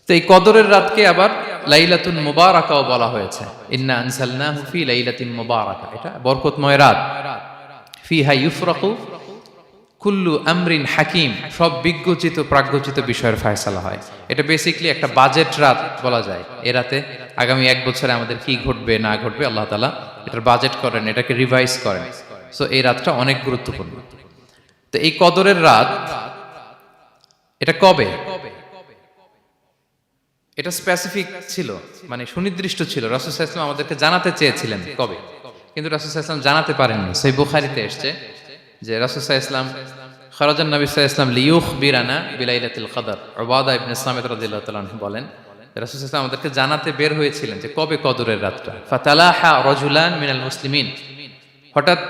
Speaker 1: তো এই কদরের রাতকে আবার লাইলাতুল মুবারাকাও বলা হয়েছে। ইন্না আনসালনাহু ফি লাইলাতিন মুবারাকা, এটা বরকতময় রাত। ফিহা ইউফরাকু কুল্লু আমরিন হাকিম, সব বিজ্ঞচিত প্রাজ্ঞচিত বিষয়ের ফয়সালা হয়। এটা বেসিক্যালি একটা বাজেট রাত বলা যায়। এ রাতে আগামী 1 বছরে আমাদের কি ঘটবে না ঘটবে আল্লাহ তাআলা এটার বাজেট করেন, এটাকে রিভাইজ করেন। সো এই রাতটা অনেক গুরুত্বপূর্ণ। তো এই কদরের রাত, এটা কবে? এটা স্পেসিফিক ছিল, মানে সুনির্দিষ্ট ছিল। রাসূল সাল্লাল্লাহু আলাইহি ওয়াসাল্লাম আমাদেরকে জানাতে চেয়েছিলেন কবে। কিন্তু রাসূল সাল্লাল্লাহু আলাইহি ওয়াসাল্লাম জানাতে পারেননি। সহিহ বুখারীতে এসেছে যে রাসূল সাল্লাল্লাহু আলাইহি ওয়াসাল্লাম খরাজান নবী সাল্লাল্লাহু আলাইহি ওয়াসাল্লাম লিয়ুখবিরানা বিলাইলাতিল কদর। উবাদা ইবনে সামিত রাদিয়াল্লাহু তাআলা আনহু বলেন রাসূল সাল্লাল্লাহু আলাইহি ওয়াসাল্লাম আমাদেরকে জানাতে বের হয়েছিলেন যে কবে কদরের রাতটা। ফাতালাহা রাজুলান মিনাল মুসলিমিন, হঠাৎ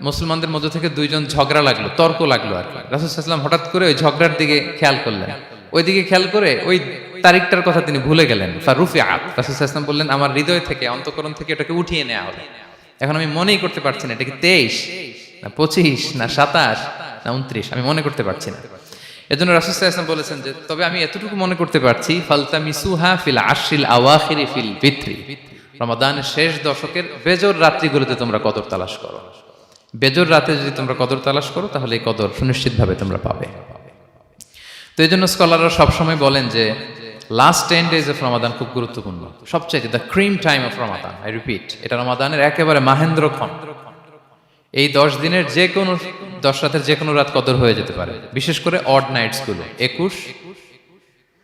Speaker 1: মুসলমানদের মধ্য থেকে দুইজন ঝগড়া লাগলো, তর্ক লাগলো আর কি। রাসূল সাল্লাল্লাহু আলাইহি ওয়াসাল্লাম হঠাৎ করে ওই ঝগড়ার দিকে খেয়াল করলেন, ওই দিকে খেয়াল করে ওই তারিখটার কথা তিনি ভুলে গেলেন। ফারুফিআত, রাসূল সাল্লাল্লাহু আলাইহি ওয়াসাল্লাম বললেন আমার হৃদয় থেকে, অন্তঃকরণ থেকে এটাকে উঠিয়ে নেওয়া হলো। এখন আমি মনেই করতে পারছি না এটা কি 23 না 25 না 27 না 29, আমি মনে করতে পারছি না। এজন্য রাসূল সাল্লাল্লাহু আলাইহি ওয়াসাল্লাম বলেছেন যে তবে আমি এতটুকু মনে করতে পারছি, ফালতামিসুহা ফিল আশরিল আওয়াখিরি ফিল বিত্রি, রমাদানের শেষ দশকের বেজর রাত্রিগুলোতে তোমরা কদর তালাশ করো। বেজর রাতে যদি তোমরা কদর তালাশ করো তাহলে এই কদর সুনিশ্চিতভাবে তোমরা পাবে। তো এই জন্য স্কলাররা সবসময় বলেন যে লাস্ট 10 days অফ রমাদান খুব গুরুত্বপূর্ণ, সবচাইতে the cream time of Ramadan. I repeat, এটা রমাদানের একেবারে মাহেন্দ্রক্ষণ। এই 10 দিনের যে কোনো 10 রাতের যে কোনো রাত কদর হয়ে যেতে পারে, বিশেষ করে অড নাইটস গুলো 21,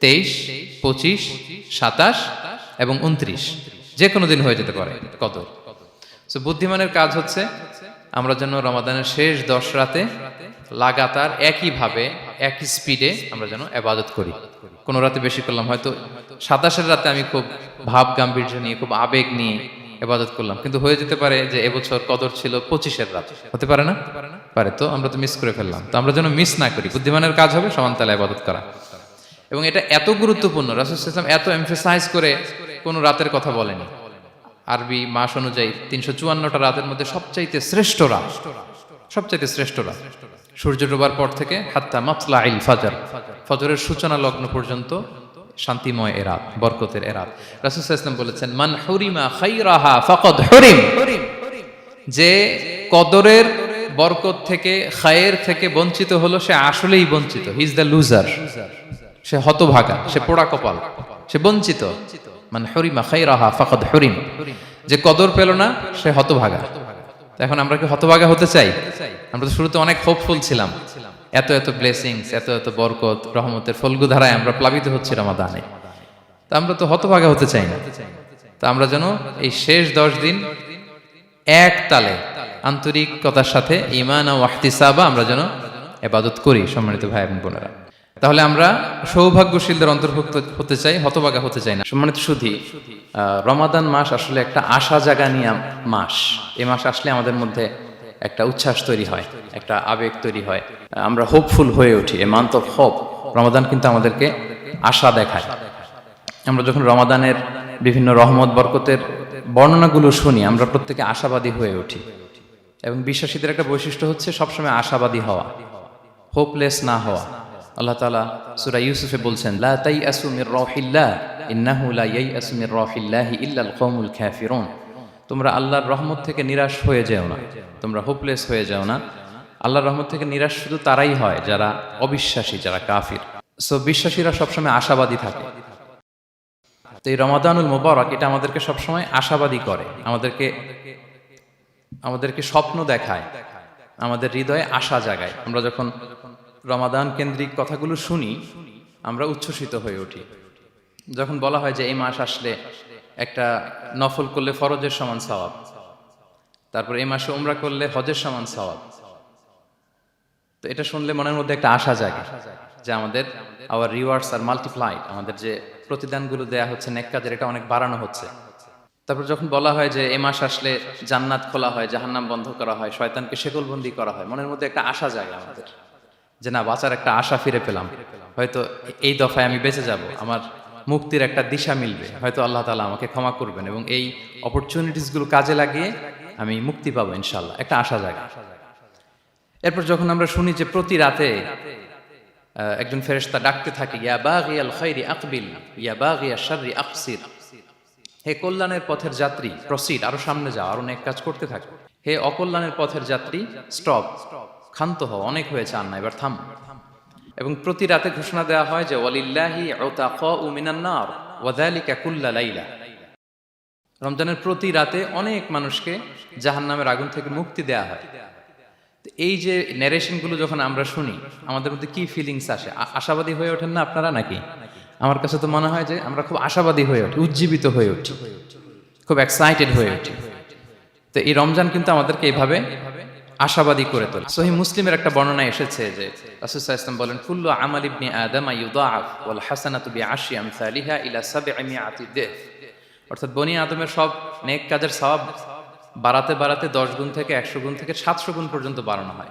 Speaker 1: 23, 25, 27 এবং 29, যে কোনো দিন হয়ে যেতে পারে কদর। সো বুদ্ধিমানের কাজ হচ্ছে আমরা যেন রমাদানের শেষ 10 রাতে লাগাতার একইভাবে একই স্পিডে আমরা যেন ইবাদত করি। কোনো রাতে বেশি করলাম, হয়তো 27-এর রাতে আমি খুব ভাব গাম্ভীর্য নিয়ে খুব আবেগ নিয়ে ইবাদত করলাম, কিন্তু হয়ে যেতে পারে যে এবছর কদর ছিল 25-এর রাত, হতে পারে না? পারে। তো আমরা তো মিস করে ফেললাম। তো আমরা যেন মিস না করি, বুদ্ধিমানের কাজ হবে সমানতালে ইবাদত করা। এবং এটা এত গুরুত্বপূর্ণ, রাসূল সাল্লাল্লাহু আলাইহি ওয়াসাল্লাম এত এমফাসাইজ করে কোনো রাতের কথা বলেনি। আরবি মাস অনুযায়ী 354টা রাতের মধ্যে সবচাইতে শ্রেষ্ঠ রাত, সবচাইতে শ্রেষ্ঠ রাত সূর্য ডোবার পর থেকে হাত্তা মাতলাইল ফাজর, ফজরের সূচনা লগ্ন পর্যন্ত শান্তিময় এ রাত, বরকতের এ রাত। রাসূল সাল্লাল্লাহু আলাইহি ওয়াসাল্লাম বলেছেন মান হুরিমা খাইরাহা ফাকাদ হুরিম, যে কদরের বরকত থেকে খায়ের থেকে বঞ্চিত হলো সে আসলেই বঞ্চিত। হি ইজ দ্য লুজার, সে হতভাগা, সে পোড়া কপাল, সে বঞ্চিত। মান হুরিমা খাইরাহা ফাকাদ হুরিম, যে কদর পেল না সে হতভাগা। এখন আমরা কি হতভাগা হতে চাই? আমরা তো শুরুতে অনেক হোপফুল ছিলাম, এত এত ব্লেসিংস, এত এত বরকত, রহমতের ফলগু ধারায় আমরা প্লাবিত হচ্ছি রমাদানে। তা আমরা তো হতভাগা হতে চাই না। তা আমরা যেন এই শেষ 10 দিন এক তালে আন্তরিকতার সাথে ঈমান ও ইহতিসাবা আমরা যেন ইবাদত করি। সম্মানিত ভাই এবং বোনেরা, তাহলে আমরা সৌভাগ্যশীলদের অন্তর্ভুক্ত হতে চাই, হতভাগা হতে চাই না। সম্মানিত সুধী, রমাদান মাস আসলে একটা আশা জাগানিয়া মাস। এই মাস আসলে আমাদের মধ্যে একটা উচ্ছ্বাস তৈরি হয়, একটা আবেগ তৈরি হয়, আমরা হোপফুল হয়ে উঠি। এ মান্থ অফ হোপ, রমাদান কিন্তু আমাদেরকে আশা দেখায়। আমরা যখন রমাদানের বিভিন্ন রহমত বরকতের বর্ণনাগুলো শুনি আমরা প্রত্যেকে আশাবাদী হয়ে উঠি। এবং বিশ্বাসীদের একটা বৈশিষ্ট্য হচ্ছে সবসময় আশাবাদী হওয়া, হোপলেস না হওয়া। আল্লাহ তাআলা সূরা ইউসুফে বলছেন লা তাইয়াসু মির রাহিল্লাহ ইন্নাহু লা ইয়াইয়াসু মির রাহিল্লাহি ইল্লাল কওমুল কাফিরুন, তোমরা আল্লাহর রহমত থেকে নিরাশ হয়ে যেও না, তোমরা হোপলেস হয়ে যাও না। আল্লাহর রহমত থেকে নিরাশ শুধু তারাই হয় যারা অবিশ্বাসী, যারা কাফির। সো বিশ্বাসীরা সবসময় আশাবাদী থাকে। তো এই রমাদানুল মুবারক এটা আমাদেরকে সবসময় আশাবাদী করে, আমাদেরকে স্বপ্ন দেখায়, আমাদের হৃদয়ে আশা জাগায়। আমরা যখন রমাদান কেন্দ্রিক কথাগুলো শুনি আমরা উচ্ছ্বসিত হয়ে উঠি। যখন বলা হয় যে এই মাস আসলে একটা নফল করলে ফরজের সমান সওয়াব, তারপর এই মাসে উমরা করলে হজের সমান সওয়াব, তো এটা শুনলে মনের মধ্যে একটা আশা জাগে যে আমাদের আওয়ার রিওয়ার্ডস আর মাল্টিপ্লাইড, আমাদের যে প্রতিদানগুলো দেয়া হচ্ছে নেক কাজের এটা অনেক বাড়ানো হচ্ছে। তারপর যখন বলা হয় যে এই মাস আসলে জান্নাত খোলা হয়, জাহান্নাম বন্ধ করা হয়, শয়তানকে শেকলবন্দি করা হয়, মনের মধ্যে একটা আশা জাগে আমাদের যে না, বাঁচার একটা আশা ফিরে পেলাম, হয়তো এই দফায় আমি বেঁচে যাব, আমার মুক্তির একটা দিশা মিলবে, হয়তো আল্লাহ তাআলা আমাকে ক্ষমা করবেন এবং এই অপরচুনিটিসগুলো কাজে লাগিয়ে আমি মুক্তি পাবো ইনশাআল্লাহ, একটা আশা জাগে। এরপর যখন আমরা শুনি যে প্রতি রাতে একজন ফেরেশতা ডাকতে থাকে ইয়া বাগিয়াল খাইরি আকবিল ইয়া বাগিয়াশ শাররি আকসির, হে কল্যাণের পথের যাত্রী প্রসিড, আরো সামনে যাও, আরো নেক কাজ করতে থাকো। হে অকল্যাণের পথের যাত্রী স্টপ, ক্ষান্ত হও, অনেক হয়েছে, আর না, এবার থাম। এবং প্রতি রাতে ঘোষণা দেওয়া হয় যে ওয়ালিল্লাহি উতাকাউ মিনান নার ওয়া যালিকা কুল্লা লাইলা, রমজানের প্রতি রাতে অনেক মানুষকে জাহান্নামের আগুন থেকে মুক্তি দেওয়া হয়। এই যে ন্যারেশনগুলো যখন আমরা শুনি আমাদের মধ্যে কি ফিলিংস আসে? আশাবাদী হয়ে ওঠেন না আপনারা নাকি? আমার কাছে তো মনে হয় যে আমরা খুব আশাবাদী হয়ে উঠি, উজ্জীবিত হয়ে উঠি, খুব এক্সাইটেড হয়ে উঠি। তো এই রমজান কিন্তু আমাদেরকে এইভাবে আশাবাদী করে তোলে। সহিহ মুসলিমের একটা বর্ণনা এসেছে যে রাসূল সাল্লাল্লাহু আলাইহি ওয়াসাল্লাম বলেন, কুল্লু আমাল ইবনি আদম ইউদাআফ ওয়াল হাসানাতু বিআশরি আমসালিহা ইলা 700 দিফ। অর্থাৎ বনি আদমের সব নেক কাজের সওয়াব বাড়াতে বাড়াতে 10 গুণ থেকে 100 গুণ থেকে 700 গুণ পর্যন্ত বাড়ানো হয়।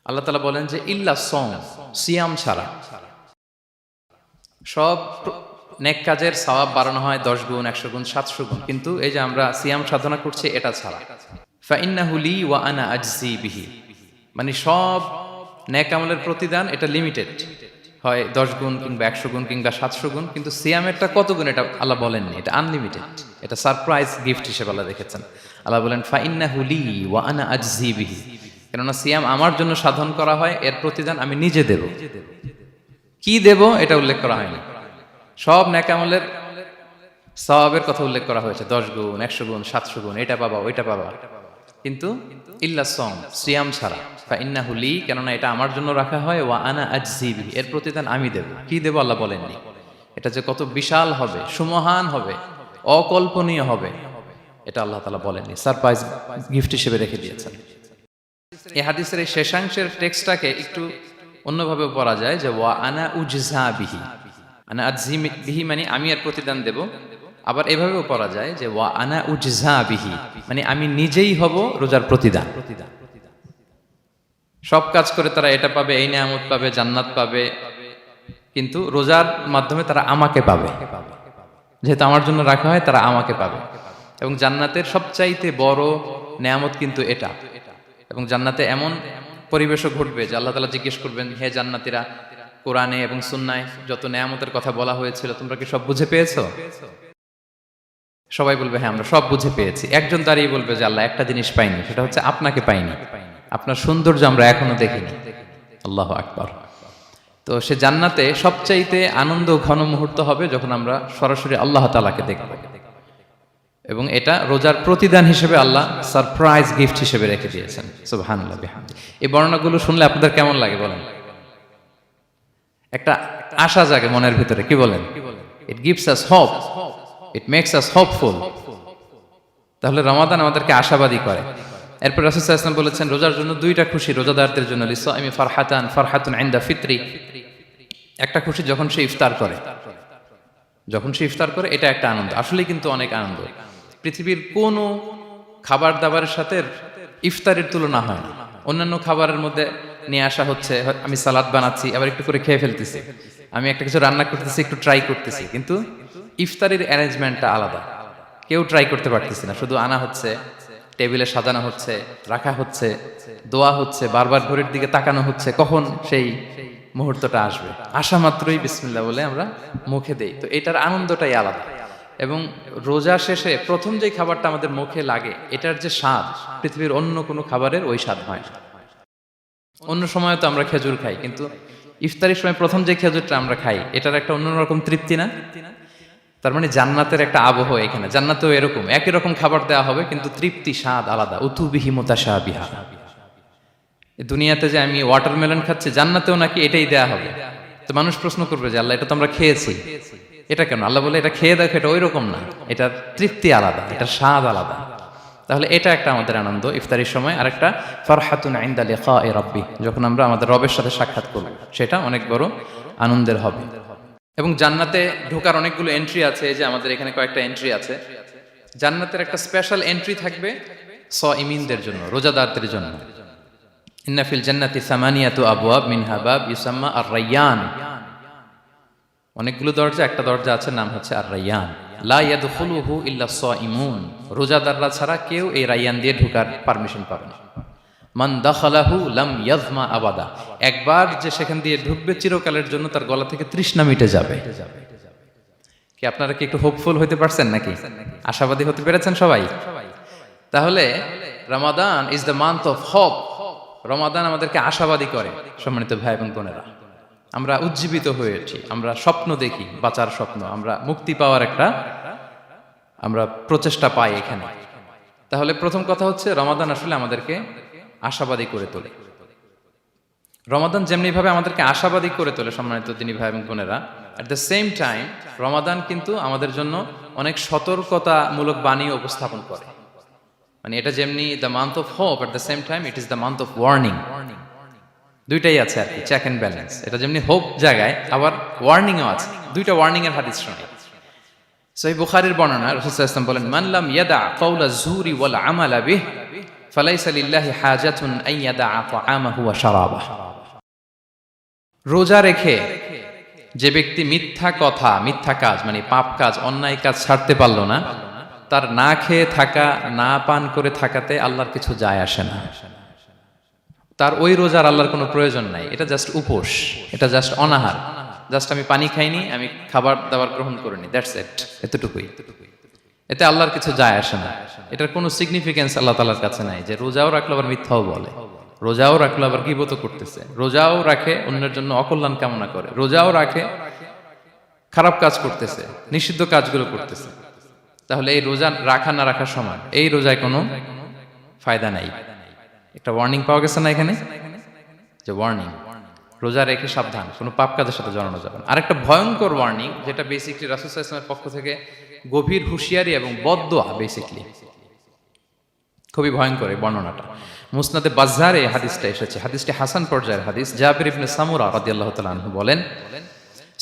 Speaker 1: আল্লাহ তাআলা বলেন যে ইল্লা সওম, সিয়াম ছাড়া সব নেক কাজের সওয়াব বাড়ানো হয় 10 গুণ, 100 গুণ, 700 গুণ, কিন্তু এই যে আমরা সিয়াম সাধনা করছি এটা ছাড়া। ফাইন্নাহু লি ওয়া আনা আজজি বিহি, মানে সব নেক আমলের প্রতিদান এটা লিমিটেড হয় 10 গুণ কিংবা 100 গুণ কিংবা 700 গুণ, কিন্তু সিয়ামেরটা কত গুণ এটা আল্লাহ বলেননি, এটা আনলিমিটেড, এটা সারপ্রাইজ গিফট হিসেবে আল্লাহ রেখেছেন। আল্লাহ বলেন ফাইন্নাহু লি ওয়া আনা আজজি বিহি, কেননা সিয়াম আমার জন্য সাধন করা হয়, এর প্রতিদান আমি নিজে দেব। কি দেব এটা উল্লেখ করা হয়নি, সব নেক আমলের সওয়াবের কথা উল্লেখ করা হয়েছে, 10 গুণ, 100 গুণ, 700 গুণ, এটা পাবা ওইটা পাবা, কিন্তু ইল্লা সওম, সিয়াম ছাড়া। ফাইন্নাহু লি, কেননা এটা আমার জন্য রাখা হয়, ওয়া আনা আজজি বিহি, এর প্রতিদান আমি দেব। কি দেব আল্লাহ বলেননি, এটা যে কত বিশাল হবে, সুমহান হবে, অকল্পনীয় হবে, এটা আল্লাহ তাআলা বলেননি, সারপ্রাইজ গিফট হিসেবে রেখে দিয়েছেন। এই হাদিসের এই শেষাংশের টেক্সটটাকে একটু অন্যভাবে পড়া যায় যে ওয়া আনা উজজা বিহি, আনা আজজি বিহি মানে আমি এর প্রতিদান দেব। আবার এভাবেও পড়া যায় যে ওয়া আনা উজজা বিহি, মানে আমি নিজেই হব রোজার প্রতিদান। সব কাজ করে তারা এটা পাবে, এই নিয়ামত পাবে, জান্নাত পাবে, কিন্তু রোজার মাধ্যমে তারা আমাকে পাবে, যেহেতু আমার জন্য রাখা হয় তারা আমাকে পাবে। এবং জান্নাতের সবচাইতে বড় নিয়ামত কিন্তু এটা। এবং জান্নাতে এমন পরিবেশও ঘটবে যে আল্লাহ তাআলা জিজ্ঞেস করবেন, হে জান্নাতীরা, কোরআনে এবং সুন্নায় যত নিয়ামতের কথা বলা হয়েছিল তোমরা কি সব বুঝে পেয়েছো? সবাই বলবে হ্যাঁ আমরা সব বুঝে পেয়েছি। একজন দাঁড়িয়ে বলবে যে আল্লাহ একটা জিনিস পাইনি, সেটা হচ্ছে আপনাকে পাইনি, আপনার সৌন্দর্য আমরা এখনো দেখিনি। আল্লাহু আকবার। তো সে জান্নাতে সবচাইতে আনন্দ ঘন মুহূর্ত হবে যখন আমরা সরাসরি আল্লাহ তাআলাকে দেখব, এবং এটা রোজার প্রতিদান হিসেবে আল্লাহ সারপ্রাইজ গিফট হিসেবে রেখে দিয়েছেন। সুবহানাল্লাহ বিহামদি। এই বর্ণনাগুলো শুনলে আপনাদের কেমন লাগে বলেন? একটা আশা জাগে মনের ভিতরে, কি বলেন? It gives us hope, it makes us hopeful. তাহলে রমাদান আমাদেরকে আশাবাদী করে। এরপর রাসূল সাল্লাল্লাহু আলাইহি ওয়াসাল্লাম বলেছেন রোজার জন্য দুইটা খুশি রোজাদারদের জন্য, লিসাইমি ফারহাতান, ফারহাতুন ইনদা ফিতরি। একটা খুশি যখন সে ইফতার করে, যখন সে ইফতার করে এটা একটা আনন্দ, আসলে কিন্তু অনেক আনন্দ। পৃথিবীর কোনো খাবার দাবারের সাথে ইফতারের তুলনা হয় না। অন্যান্য খাবারের মধ্যে নিয়ে আসা হচ্ছে, আমি সালাদ বানাচ্ছি আবার একটু করে খেয়ে ফেলতেছি, আমি একটা কিছু রান্না করতেছি একটু ট্রাই করতেছি, কিন্তু ইফতারের অ্যারেঞ্জমেন্টটা আলাদা, কেউ ট্রাই করতে পারতেছি না, শুধু আনা হচ্ছে, টেবিলে সাজানো হচ্ছে, রাখা হচ্ছে, দোয়া হচ্ছে, বারবার ঘড়ির দিকে তাকানো হচ্ছে কখন সেই মুহূর্তটা আসবে, আসা মাত্রই বিসমিল্লাহ বলে আমরা মুখে দেই। তো এটার আনন্দটাই আলাদা। এবং রোজা শেষে প্রথম যে খাবারটা আমাদের মুখে লাগে, এটার যে স্বাদ পৃথিবীর অন্য কোনো খাবারের ওই স্বাদ হয় না। অন্য সময় তো আমরা খেজুর খাই, কিন্তু ইফতারের সময় প্রথম যে খেজুরটা আমরা খাই এটার একটা অন্যরকম তৃপ্তি না? তার মানে জান্নাতের একটা আবহ এখানে, জান্নাতেও এরকম একই রকম খাবার দেওয়া হবে কিন্তু তৃপ্তি স্বাদ আলাদা। উতুবিহি মুতাশাবিহা। দুনিয়াতে যে আমি ওয়াটারমেলন খাচ্ছি, জান্নাতেও নাকি এটাই দেয়া হবে। তো মানুষ প্রশ্ন করবে যে আল্লাহ এটা তো আমরা খেয়েছি, এটা কেন? আল্লাহ বলে এটা খেয়ে দেখো, এটা ওই রকম না, এটার তৃপ্তি আলাদা, এটার স্বাদ আলাদা। তাহলে এটা একটা আমাদের আনন্দ ইফতারির সময়। আর একটা ফারহাতুন ইনদা লিকাই রাব্বি, যখন আমরা আমাদের রবের সাথে সাক্ষাৎ করব, সেটা অনেক বড় আনন্দের হবে। এবং জান্নাতে ঢোকার অনেকগুলো এন্ট্রি আছে, এই যে আমাদের এখানে কয়েকটা এন্ট্রি আছে। জান্নাতের একটা স্পেশাল এন্ট্রি থাকবে সাইমিনদের জন্য, রোজাদারদের জন্য। ইন্না ফিল জান্নাতি সামানিয়াতু আবওয়াব মিনহা বাব ইউসাম্মা আর-রায়্যান। অনেকগুলো দরজা, একটা দরজা আছে নাম হচ্ছে আর-রায়্যান। লা ইয়াদখুলুহু ইল্লা সাইমুন। রোজাদাররা ছাড়া কেউ এই রায়্যান দিয়ে ঢোকার পারমিশন পাবে না। মান দাখালাহু লাম ইয়াযমা আবাদা। একবার যে সেখান দিয়ে ঢুকবে চিরকালের জন্য তার গলা থেকে তৃষ্ণা মিটে যাবে। কি আপনারা কি একটু হোপফুল হতে পারছেন নাকি? আশাবাদী হতে পেরেছেন সবাই? তাহলে Ramadan is the month of hope. Ramadan আমাদেরকে আশাবাদী করে। সম্মানিত ভাই এবং বোনেরা, আমরা উজ্জীবিত হয়েছি, আমরা স্বপ্ন দেখি, বাঁচার স্বপ্ন, আমরা মুক্তি পাওয়ার একটা আমরা প্রচেষ্টা পাই এখানে। তাহলে প্রথম কথা হচ্ছে রমাদান আসলে আমাদেরকে আশাবাদী করে তোলে। রমাদান যেমনি ভাবে আমাদেরকে আশাবাদী করে তোলে সম্মানিত দিনী ভাই এবং বোনেরা, এট দ্য সেম টাইম রমাদান কিন্তু আমাদের জন্য অনেক সতর্কতামূলক বাণী উপস্থাপন করে। মানে এটা যেমনি the month of hope, at the same time it is the month of warning. দুইটাই আছে আর কি, চেক অ্যান্ড ব্যালেন্স। এটা যেমনি হোপ জায়গায়, আবার ওয়ার্নিংও আছে। দুইটা ওয়ার্নিং এর হাদিস শুনে সহিহ বুখারীর বর্ণনা, রাসূল সাল্লাল্লাহু আলাইহি ওয়াসাল্লাম বলেন, মান লাম ইয়াদা কাওলা যুরি ওয়াল আমালা বিহি ফালাইসা লিল্লাহি হাজাতুন আন ইয়াদা তাআমাহু ওয়া শারাবাহু। রোজা রেখে যে ব্যক্তি মিথ্যা কথা, মিথ্যা কাজ মানে পাপ কাজ, অন্যায় কাজ ছাড়তে পারলো না, তার না খেয়ে থাকা, না পান করে থাকাতে আল্লাহর কিছু যায় আসে না। তার ওই রোজার আল্লাহর কোনো প্রয়োজন নাই। এটা জাস্ট উপোস, এটা জাস্ট অনাহার, জাস্ট আমি পানি খাইনি, আমি খাবার দাবার গ্রহণ করিনি, দ্যাটস ইট, এতটুকুই। এতে আল্লাহর কিছু যায় আসে না। এটার কোনো সিগনিফিকেন্স আল্লাহ তাআলার কাছে নাই যে রোজাও রাখলো আবার মিথ্যাও বলে, রোজাও রাখলো আবার গীবত করতেছে, রোজাও রাখে অন্যের জন্য অকল্যাণ কামনা করে, রোজাও রাখে খারাপ কাজ করতেছে, নিষিদ্ধ কাজগুলো করতেছে। তাহলে এই রোজা রাখা না রাখার সমান, এই রোজায় কোনো ফায়দা নাই। একটা ওয়ার্নিং পাওয়া গেছে না এখানে, যে ওয়ার্নিং, রোজা রেখে সাবধান, কোনো পাপ কাজের সাথে জড়ানো যাবে না। আরেকটা ভয়ঙ্কর ওয়ার্নিং, যেটা বেসিকলি রাসূল সাল্লাল্লাহু আলাইহি ওয়াসাল্লামের পক্ষ থেকে গভীর হুঁশিয়ারি এবং বদদোয়া, বেসিকলি খুবই ভয়ঙ্কর এই বর্ণনাটা। মুসনাদে বাজ্জারে হাদিসটা এসেছে, হাদিসটি হাসান পর্যায়ের হাদিস। জাবির ইবনে সামুরা রাদিয়াল্লাহু তাআলা আনহু বলেন,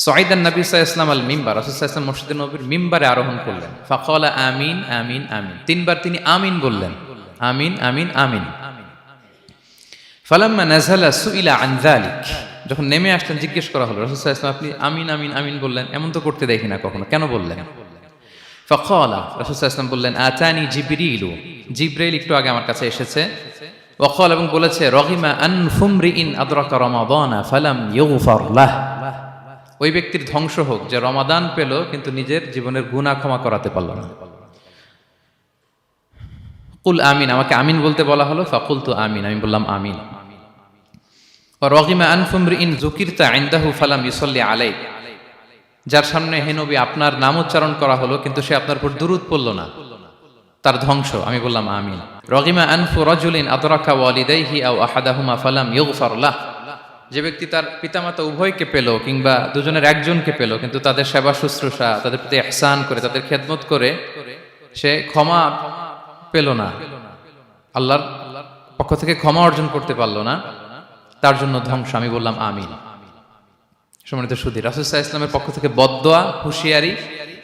Speaker 1: সাইদান নবী সাল্লাল্লাহু আলাইহি ওয়াসাল্লাম আল মিম্বার, রাসূল সাল্লাল্লাহু আলাইহি ওয়াসাল্লাম মসজিদে নববীর মিম্বারে আরোহণ করলেন। ফাকালা আমিন আমিন আমিন, তিনবার তিনি আমিন বললেন, আমিন আমিন আমিন। ফালাম্মা নাযালা সুইলা আন যালিক, যখন নেমে আসলেন জিজ্ঞেস করা হলো, রাসূল সাল্লাল্লাহু আলাইহি ওয়াসাল্লাম আপনি আমিন আমিন আমিন বললেন, এমন তো করতে দেখি না কখনো, কেন বললেন? ফাকালা, রাসূল সাল্লাল্লাহু আলাইহি ওয়াসাল্লাম বললেন, আতানি জিবরিলু, জিবরাইল একটু আগে আমার কাছে এসেছে। ওয়াকাল, এবং বলেছে, রহিমা আনফুমরিইন আদরাকা রমাদানা ফালাম ইউগফার লাহ, ওই ব্যক্তির ধ্বংস হোক যে রমাদান পেল কিন্তু নিজের জীবনের গুনাহ ক্ষমা করাতে পারল না। কুল আমিন, আমাকে আমিন বলতে বলা হলো। ফাকুলতু আমিন, আমি বললাম আমিন। ওয়া রহিমা আনফুমরিইন যুকিরতা ইনদাহু ফালাম ইউসাল্লি আলাইক, যার সামনে হে নবী আপনার নাম উচ্চারণ করা হলো কিন্তু সে আপনার উপর দুরূদ পড়ল না, তার ধ্বংস, আমি বললাম আমিন। রহিমা আনফু রাজুলিন আদরাকা ওয়ালিদাইহি আও আহাদাহুমা ফালাম ইউগফার লাহ, যে ব্যক্তি তার পিতামাতা উভয়কে পেল কিংবা দুজনের একজনকে পেল কিন্তু তাদের সেবা শুশ্রূষা, তাদের প্রতি ইহসান করে, তাদের খেদমত করে সে ক্ষমা পেল না, আল্লাহর পক্ষ থেকে ক্ষমা অর্জন করতে পারল না, তার জন্য ধ্বংস, আমি বললাম আমিন। সম্মানিত সুধী, রাসূল সাল্লাল্লাহু আলাইহি ওয়াসাল্লামের পক্ষ থেকে বদদোয়া, হুঁশিয়ারি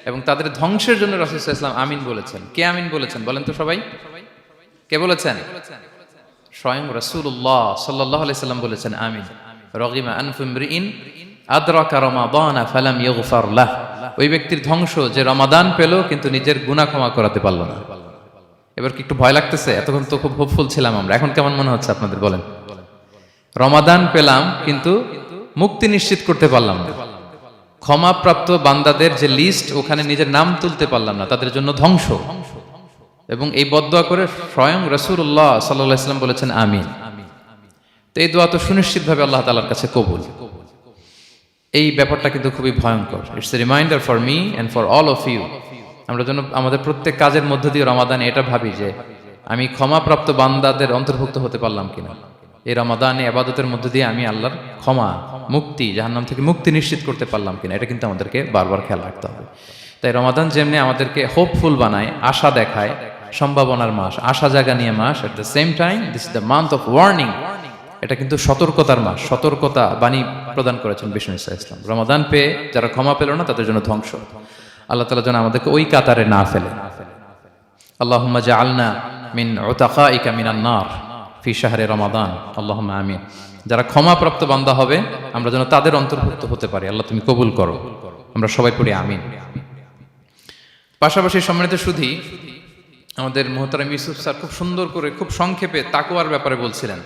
Speaker 1: এবং তাদের ধ্বংসের জন্য রাসূল সাল্লাল্লাহু আলাইহি ওয়াসাল্লাম আমিন বলেছেন। কে আমিন বলেছেন বলেন তো সবাই? কে বলেছেন? স্বয়ং রাসূলুল্লাহ সাল্লাল্লাহু আলাইহি ওয়াসাল্লাম বলেছেন আমিন। রগিমা আনফুমরিইন আদরাকা রমাদানা ফালাম ইউগফার লাহ, ওই ব্যক্তির ধ্বংস যে রমাদান পেল কিন্তু নিজের গুনাহ ক্ষমা করাতে পারল না। এবার কি একটু ভয় লাগতেছে? এতক্ষণ তো খুব হোপফুল ছিলাম আমরা, এখন কেমন মনে হচ্ছে আপনাদের বলেন? রমাদান পেলাম কিন্তু মুক্তি নিশ্চিত করতে পারলাম না, ক্ষমাপ্রাপ্ত বান্দাদের যে লিস্ট ওখানে নিজের নাম তুলতে পারলাম না, তাদের জন্য ধ্বংস। এবং এই বদদোয়া করে স্বয়ং রাসূলুল্লাহ সাল্লাল্লাহু আলাইহি ওয়াসাল্লাম বলেছেন আমিন। তো এই দোয়া তো সুনিশ্চিতভাবে আল্লাহ তাআলার কাছে কবুল। এই ব্যাপারটা কিন্তু খুবই ভয়ঙ্কর। It's a reminder for me and for all of you. আমরা যেন আমাদের প্রত্যেক কাজের মধ্য দিয়ে রমাদানে এটা ভাবি যে আমি ক্ষমাপ্রাপ্ত বান্দাদের অন্তর্ভুক্ত হতে পারলাম কিনা, এই রমাদানে ইবাদতের মধ্য দিয়ে আমি আল্লাহর ক্ষমা, মুক্তি, জাহান্নাম থেকে মুক্তি নিশ্চিত করতে পারলাম কিনা, এটা কিন্তু আমাদেরকে বারবার খেয়াল রাখতে হবে। তাই রমাদান যেমনি আমাদেরকে হোপফুল বানায়, আশা দেখায়, সম্ভাবনার মাস, আশা জাগা নিয়ে মাস, at the same time this is the month of warning, এটা কিন্তু সতর্কতার মাস, সতর্কতা বাণী প্রদান করেছেন বিষ্ণু ইসা ইসলাম। রমাদান পেয়ে যারা ক্ষমা পেল না তাদের জন্য ধ্বংস। আল্লাহ তাআলা যেন আমাদেরকে ওই কাতারে না ফেলে। আল্লাহুম্মা জাআলনা মিন উতাকাইকা মিনান নার ফি শাহরি রমাদান, আল্লাহুম্মা আমিন। যারা ক্ষমাপ্রাপ্ত বান্দা হবে আমরা যেন তাদের অন্তর্ভুক্ত হতে পারি, আল্লাহ তুমি কবুল করো। আমরা সবাই পড়ি আমিন। পাশাপাশি সম্মানিত সুধী, আমাদের মুহতারাম ইউসুফ স্যার খুব সুন্দর করে, খুব সংক্ষেপে তাকওয়ার ব্যাপারে বলছিলেন।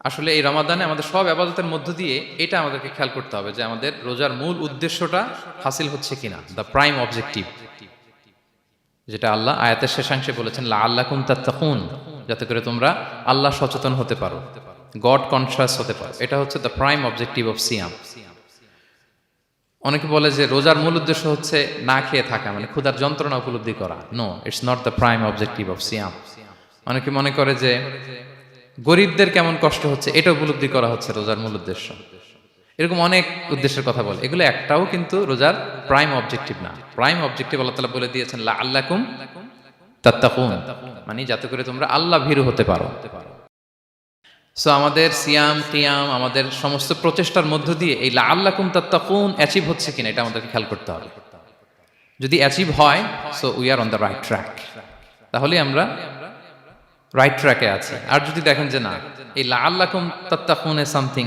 Speaker 1: আসলে এই রমাদানে আমাদের সব ইবাদতের মধ্য দিয়ে এটা আমাদেরকে খেয়াল করতে হবে যে আমাদের রোজার মূল উদ্দেশ্যটা হাসিল হচ্ছে কিনা, দ্য প্রাইম অবজেক্টিভ, যেটা আল্লাহ আয়াতের শেষাংশে বলেছেন লাআল্লাকুম তাত্তাকুন, যাতে করে তোমরা আল্লাহ সচেতন হতে পারো, গড কনশাস হতে পারো। এটা হচ্ছে দ্য প্রাইম অবজেক্টিভ অফ সিয়াম। অনেকে বলে যে রোজার মূল উদ্দেশ্য হচ্ছে না খেয়ে থাকা, মানে ক্ষুধার যন্ত্রণা উপলব্ধি করা। No, it's not the prime objective of সিয়াম। অনেকে মনে করে যে গরিবদের কেমন কষ্ট হচ্ছে এটা উপলব্ধি করা হচ্ছে রোজার মূল উদ্দেশ্য। এরকম অনেক উদ্দেশ্যের কথা বলে, এগুলো একটাও কিন্তু রোজার প্রাইম অবজেক্টিভ না। প্রাইম অবজেক্টিভ আল্লাহ তাআলা বলে দিয়েছেন লাআল্লাকুম তাত্তাকুন, মানে যাতে করে তোমরা আল্লাহ ভীরু হতে পারো। সো আমাদের সিয়াম কিয়াম আমাদের সমস্ত প্রচেষ্টার মধ্য দিয়ে এই লাআল্লাকুম তাত্তাকুন অ্যাচিভ হচ্ছে কিনা এটা আমাদেরকে খেয়াল করতে হবে। যদি অ্যাচিভ হয়, so we are on the right track, তাহলে আমরা রাইট ট্র্যাকে আছি। আর যদি দেখেন যে না, এই লাআল্লাকুম তাত্তাকুন এ সামথিং,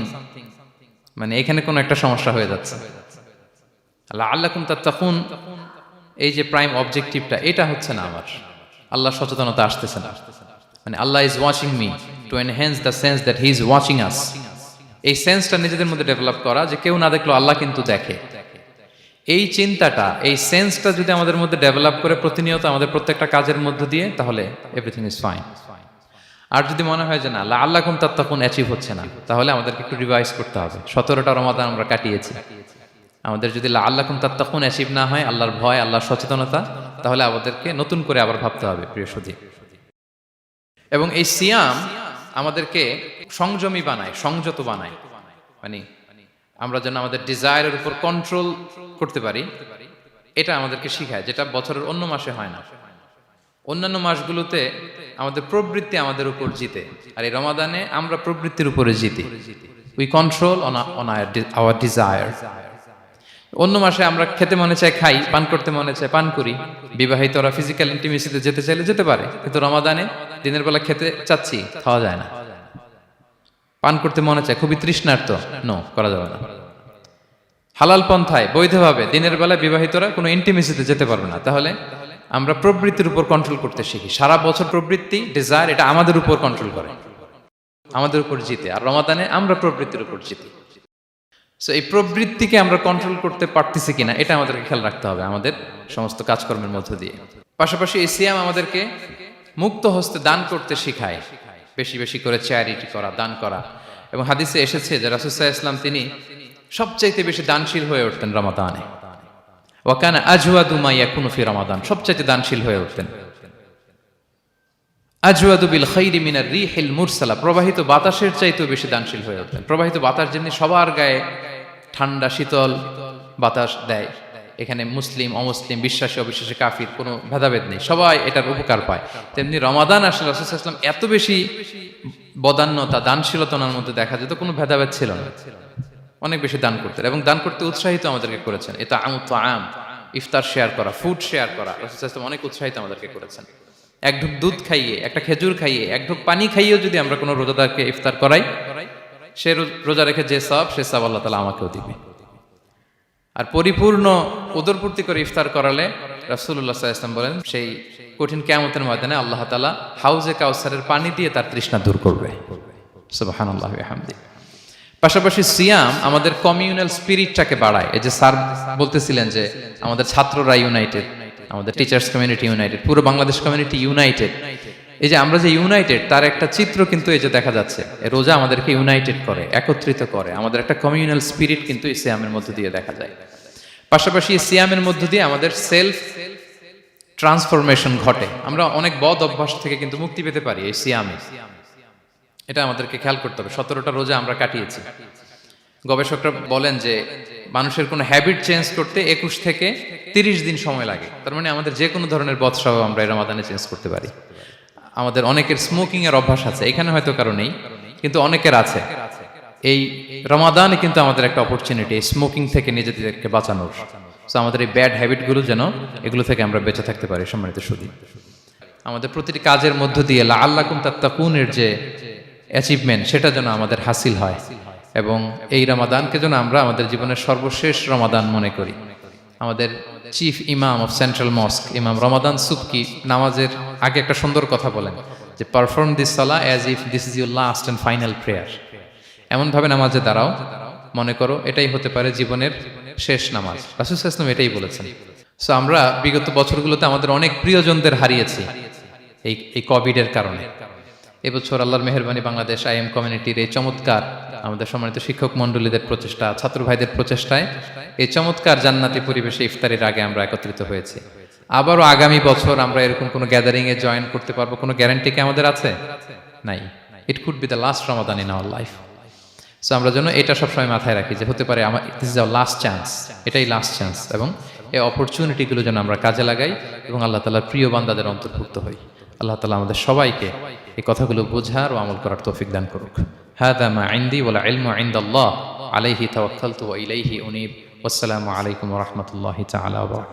Speaker 1: মানে এখানে কোনো একটা সমস্যা হয়ে যাচ্ছে, লাআল্লাকুম তাত্তাকুন এই যে প্রাইম অবজেক্টিভটা, এটা হচ্ছে না আমার, আল্লাহ সচেতনতা আসতেছে না, মানে Allah is watching me, to enhance the sense that he is watching us. এই সেন্সটা নিজেদের মধ্যে ডেভেলপ করা যে কেউ না দেখলো আল্লাহ কিন্তু দেখে, এই চিন্তাটা, এই সেন্সটা যদি আমাদের মধ্যে ডেভেলপ করে প্রতিনিয়ত আমাদের প্রত্যেকটা কাজের মধ্য দিয়ে, তাহলে এভরিথিং ইজ ফাইন। আর যদি মনে হয় যে না লাআল্লাকুম তাত্তাকুন অ্যাচিভ হচ্ছে না, তাহলে আমাদেরকে একটু রিভাইজ করতে হবে। 17টা রমাদান আমরা কাটিয়েছি, আমাদের যদি লাআল্লাকুম তাত্তাকুন অ্যাচিভ না হয়, আল্লাহর ভয়, আল্লাহর সচেতনতা, তাহলে আমাদেরকে নতুন করে আবার ভাবতে হবে প্রিয় সুধী। এবং এই সিয়াম আমাদেরকে সংযমী বানায়, সংযত বানায়, মানে আমরা যেন আমাদের ডিজায়ারের উপর কন্ট্রোল করতে পারি, এটা আমাদেরকে শিখায়, যেটা বছরের অন্য মাসে হয় না। অন্যান্য মাসগুলোতে আমাদের প্রবৃত্তি আমাদের উপর জিতে, আর এই রমাদানে আমরা প্রবৃত্তির উপরে জিতি। We control on our desire. অন্য মাসে আমরা খেতে মনে চায় খাই, পান করতে মনে চায় পান করি, বিবাহিতরা ফিজিক্যাল ইন্টিমেসিতে যেতে চাইলে যেতে পারে, কিন্তু রমাদানে দিনের বেলা খেতে চাচ্ছি, খাওয়া যায় না। পান করতে মনে চায়, খুবই তৃষ্ণার্ত, নো, করা যাবে না। হালাল পন্থায় বৈধভাবে দিনের বেলা বিবাহিতরা কোনো ইন্টিমেসিতে যেতে পারবে না। তাহলে আমরা প্রবৃত্তির উপর কন্ট্রোল করতে শিখি। সারা বছর প্রবৃত্তি, ডিজায়ার, এটা আমাদের উপর কন্ট্রোল করে, আমাদের উপর জিতে, আর রমাদানে আমরা প্রবৃত্তির উপর জিতি। সো এই প্রবৃত্তিকে আমরা কন্ট্রোল করতে পারতেছি কিনা, এটা আমাদেরকে খেয়াল রাখতে হবে আমাদের সমস্ত কাজকর্মের মধ্য দিয়ে। পাশাপাশি এই সিয়াম আমাদেরকে মুক্ত হস্তে দান করতে শিখায়, বেশি বেশি করে চ্যারিটি করা, দান করা। এবং হাদিসে এসেছে যে রাসূল সাল্লাল্লাহু আলাইহি ওয়াসাল্লাম তিনি সবচাইতে বেশি দানশীল হয়ে উঠতেন রমাদানে। ওয়া কানা আজওয়াদু মা ইয়াকুনু ফি রমাদান, সবচাইতে দানশীল হয়ে উঠতেন। আজওয়াদু বিল খাইরি মিনার রিহিল মুরসালা, প্রবাহিত বাতাসের চাইতেও বেশি দানশীল হয়ে উঠতেন। প্রবাহিত বাতাস যেমনি সবার গায়ে ঠান্ডা শীতল বাতাস দেয়, এখানে মুসলিম অমুসলিম, বিশ্বাসী অবিশ্বাসী, কাফির, কোনো ভেদাভেদ নেই, সবাই এটার উপকার পায়। তেমনি রমাদান আসলে রাসূল সাল্লাল্লাহু আলাইহি ওয়াসাল্লাম এত বেশি বদান্যতা, দানশীলতার মধ্যে দেখা যেত, কোনো ভেদাভেদ ছিল না, অনেক বেশি দান করতেন এবং দান করতে উৎসাহিত আমাদেরকে করেছেন। এটা আম, ইফতার শেয়ার করা, ফুড শেয়ার করা, রাসূল সাল্লাল্লাহু আলাইহি ওয়াসাল্লাম অনেক উৎসাহিত আমাদেরকে করেছেন। এক ঢুক দুধ খাইয়ে, একটা খেজুর খাইয়ে, এক ঢুক পানি খাইয়েও যদি আমরা কোনো রোজাদারকে ইফতার করাই, সে রোজা রেখে যে সওয়াব, সে সওয়াব আল্লাহ তাআলা আমাকেও দিবে। আর পরিপূর্ণ উদরপূর্তি করে ইফতার করালে রাসূলুল্লাহ সাল্লাল্লাহু আলাইহি ওয়াসাল্লাম বলেন, সেই কঠিন কিয়ামতের ময়দানে আল্লাহ তাআলা হাউজে কাউসারের পানি দিয়ে তার তৃষ্ণা দূর করবে। সুবহানাল্লাহি ওয়া বিহামদিহি। পাশাপাশি সিয়াম আমাদের কমিউনাল স্পিরিটটাকে বাড়ায়। এই যে স্যার বলতেছিলেন যে আমাদের ছাত্ররা ইউনাইটেড, আমাদের টিচার্স কমিউনিটি ইউনাইটেড, পুরো বাংলাদেশ কমিউনিটি ইউনাইটেড। এই যে আমরা যে ইউনাইটেড, তার একটা চিত্র কিন্তু এই যে দেখা যাচ্ছে, রোজা আমাদেরকে ইউনাইটেড করে, একত্রিত করে, আমাদের একটা কমিউনাল স্পিরিট কিন্তু এই সিয়ামের মধ্য দিয়ে দেখা যায়। পাশাপাশি এই সিয়ামের মধ্য দিয়ে আমাদের সেলফ ট্রান্সফরমেশন ঘটে, আমরা অনেক বদ অভ্যাস থেকে কিন্তু মুক্তি পেতে পারি এই সিয়ামে। এটা আমাদেরকে খেয়াল করতে হবে। 17টা রোজা আমরা কাটিয়েছি। গবেষকরা বলেন যে মানুষের কোনো হ্যাবিট চেঞ্জ করতে 21 থেকে 30 দিন সময় লাগে। তার মানে আমাদের যে কোনো ধরনের বদ স্বভাব আমরা এই রমাদানে চেঞ্জ করতে পারি। আমাদের অনেকের স্মোকিং এর অভ্যাস আছে, এখানে হয়তো কারো নেই, কিন্তু অনেকের আছে। এই রমাদানে কিন্তু আমাদের একটা অপরচুনিটি এই স্মোকিং থেকে নিজেদেরকে বাঁচানোর। সো আমাদের এই ব্যাড হ্যাবিটগুলো যেন এগুলো থেকে আমরা বেঁচে থাকতে পারি। সম্মানিত সুধী, আমাদের প্রতিটি কাজের মধ্য দিয়ে লাআল্লাকুম তাত্তাকুনের যে অ্যাচিভমেন্ট, সেটা যেন আমাদের হাসিল হয়, এবং এই রমাদানকে যেন আমরা আমাদের জীবনের সর্বশেষ রমাদান মনে করি। আমাদের চিফ ইমাম অফ সেন্ট্রাল মস্ক, ইমাম রমাদান সুবকি, নামাজের আগে একটা সুন্দর কথা বলেন যে perform this Salah as if this is your last and final prayer. এমনভাবে নামাজে দাঁড়াও, মনে করো এটাই হতে পারে জীবনের শেষ নামাজ। রাসূল সাল্লাল্লাহু আলাইহি ওয়াসাল্লাম এটাই বলেছেন। সো আমরা বিগত বছরগুলোতে আমাদের অনেক প্রিয়জনদের হারিয়েছি এই কোভিডের কারণে। এবছর আল্লাহর মেহেরবানি বাংলাদেশ আইএম কমিউনিটির এই চমৎকার, আমাদের সম্মানিত শিক্ষক মণ্ডলীদের প্রচেষ্টা, ছাত্র ভাইদের প্রচেষ্টায় এই চমৎকার জান্নাতি পরিবেশে ইফতারের আগে আমরা একত্রিত হয়েছি। আবারও আগামী বছর আমরা এরকম কোনো গ্যাদারিং এ জয়েন করতে পারবো, কোনো গ্যারান্টি কি আমাদের আছে? নাই। It could be the last Ramadan in our life. So আমরা যেন এটা সবসময় মাথায় রাখি যে হতে পারে আমার this is our last chance, এটাই লাস্ট চান্স, এবং এই অপরচুনিটিগুলো যেন আমরা কাজে লাগাই এবং আল্লাহ তাআলার প্রিয় বান্দাদের অন্তর্ভুক্ত হই। আল্লাহ তাআলা আমাদের সবাইকে এই কথাগুলো বোঝার ও আমল করার তৌফিক দান করুক। হাদা মা ইনদি ওয়াল ইলমু ইনদাল্লাহ আলাইহি তাওয়াক্কালতু ওয়া ইলাইহি উনীব। ওয়াসসালামু আলাইকুম ওয়া রাহমাতুল্লাহি তাআলা ওয়া বারাকাতুহু।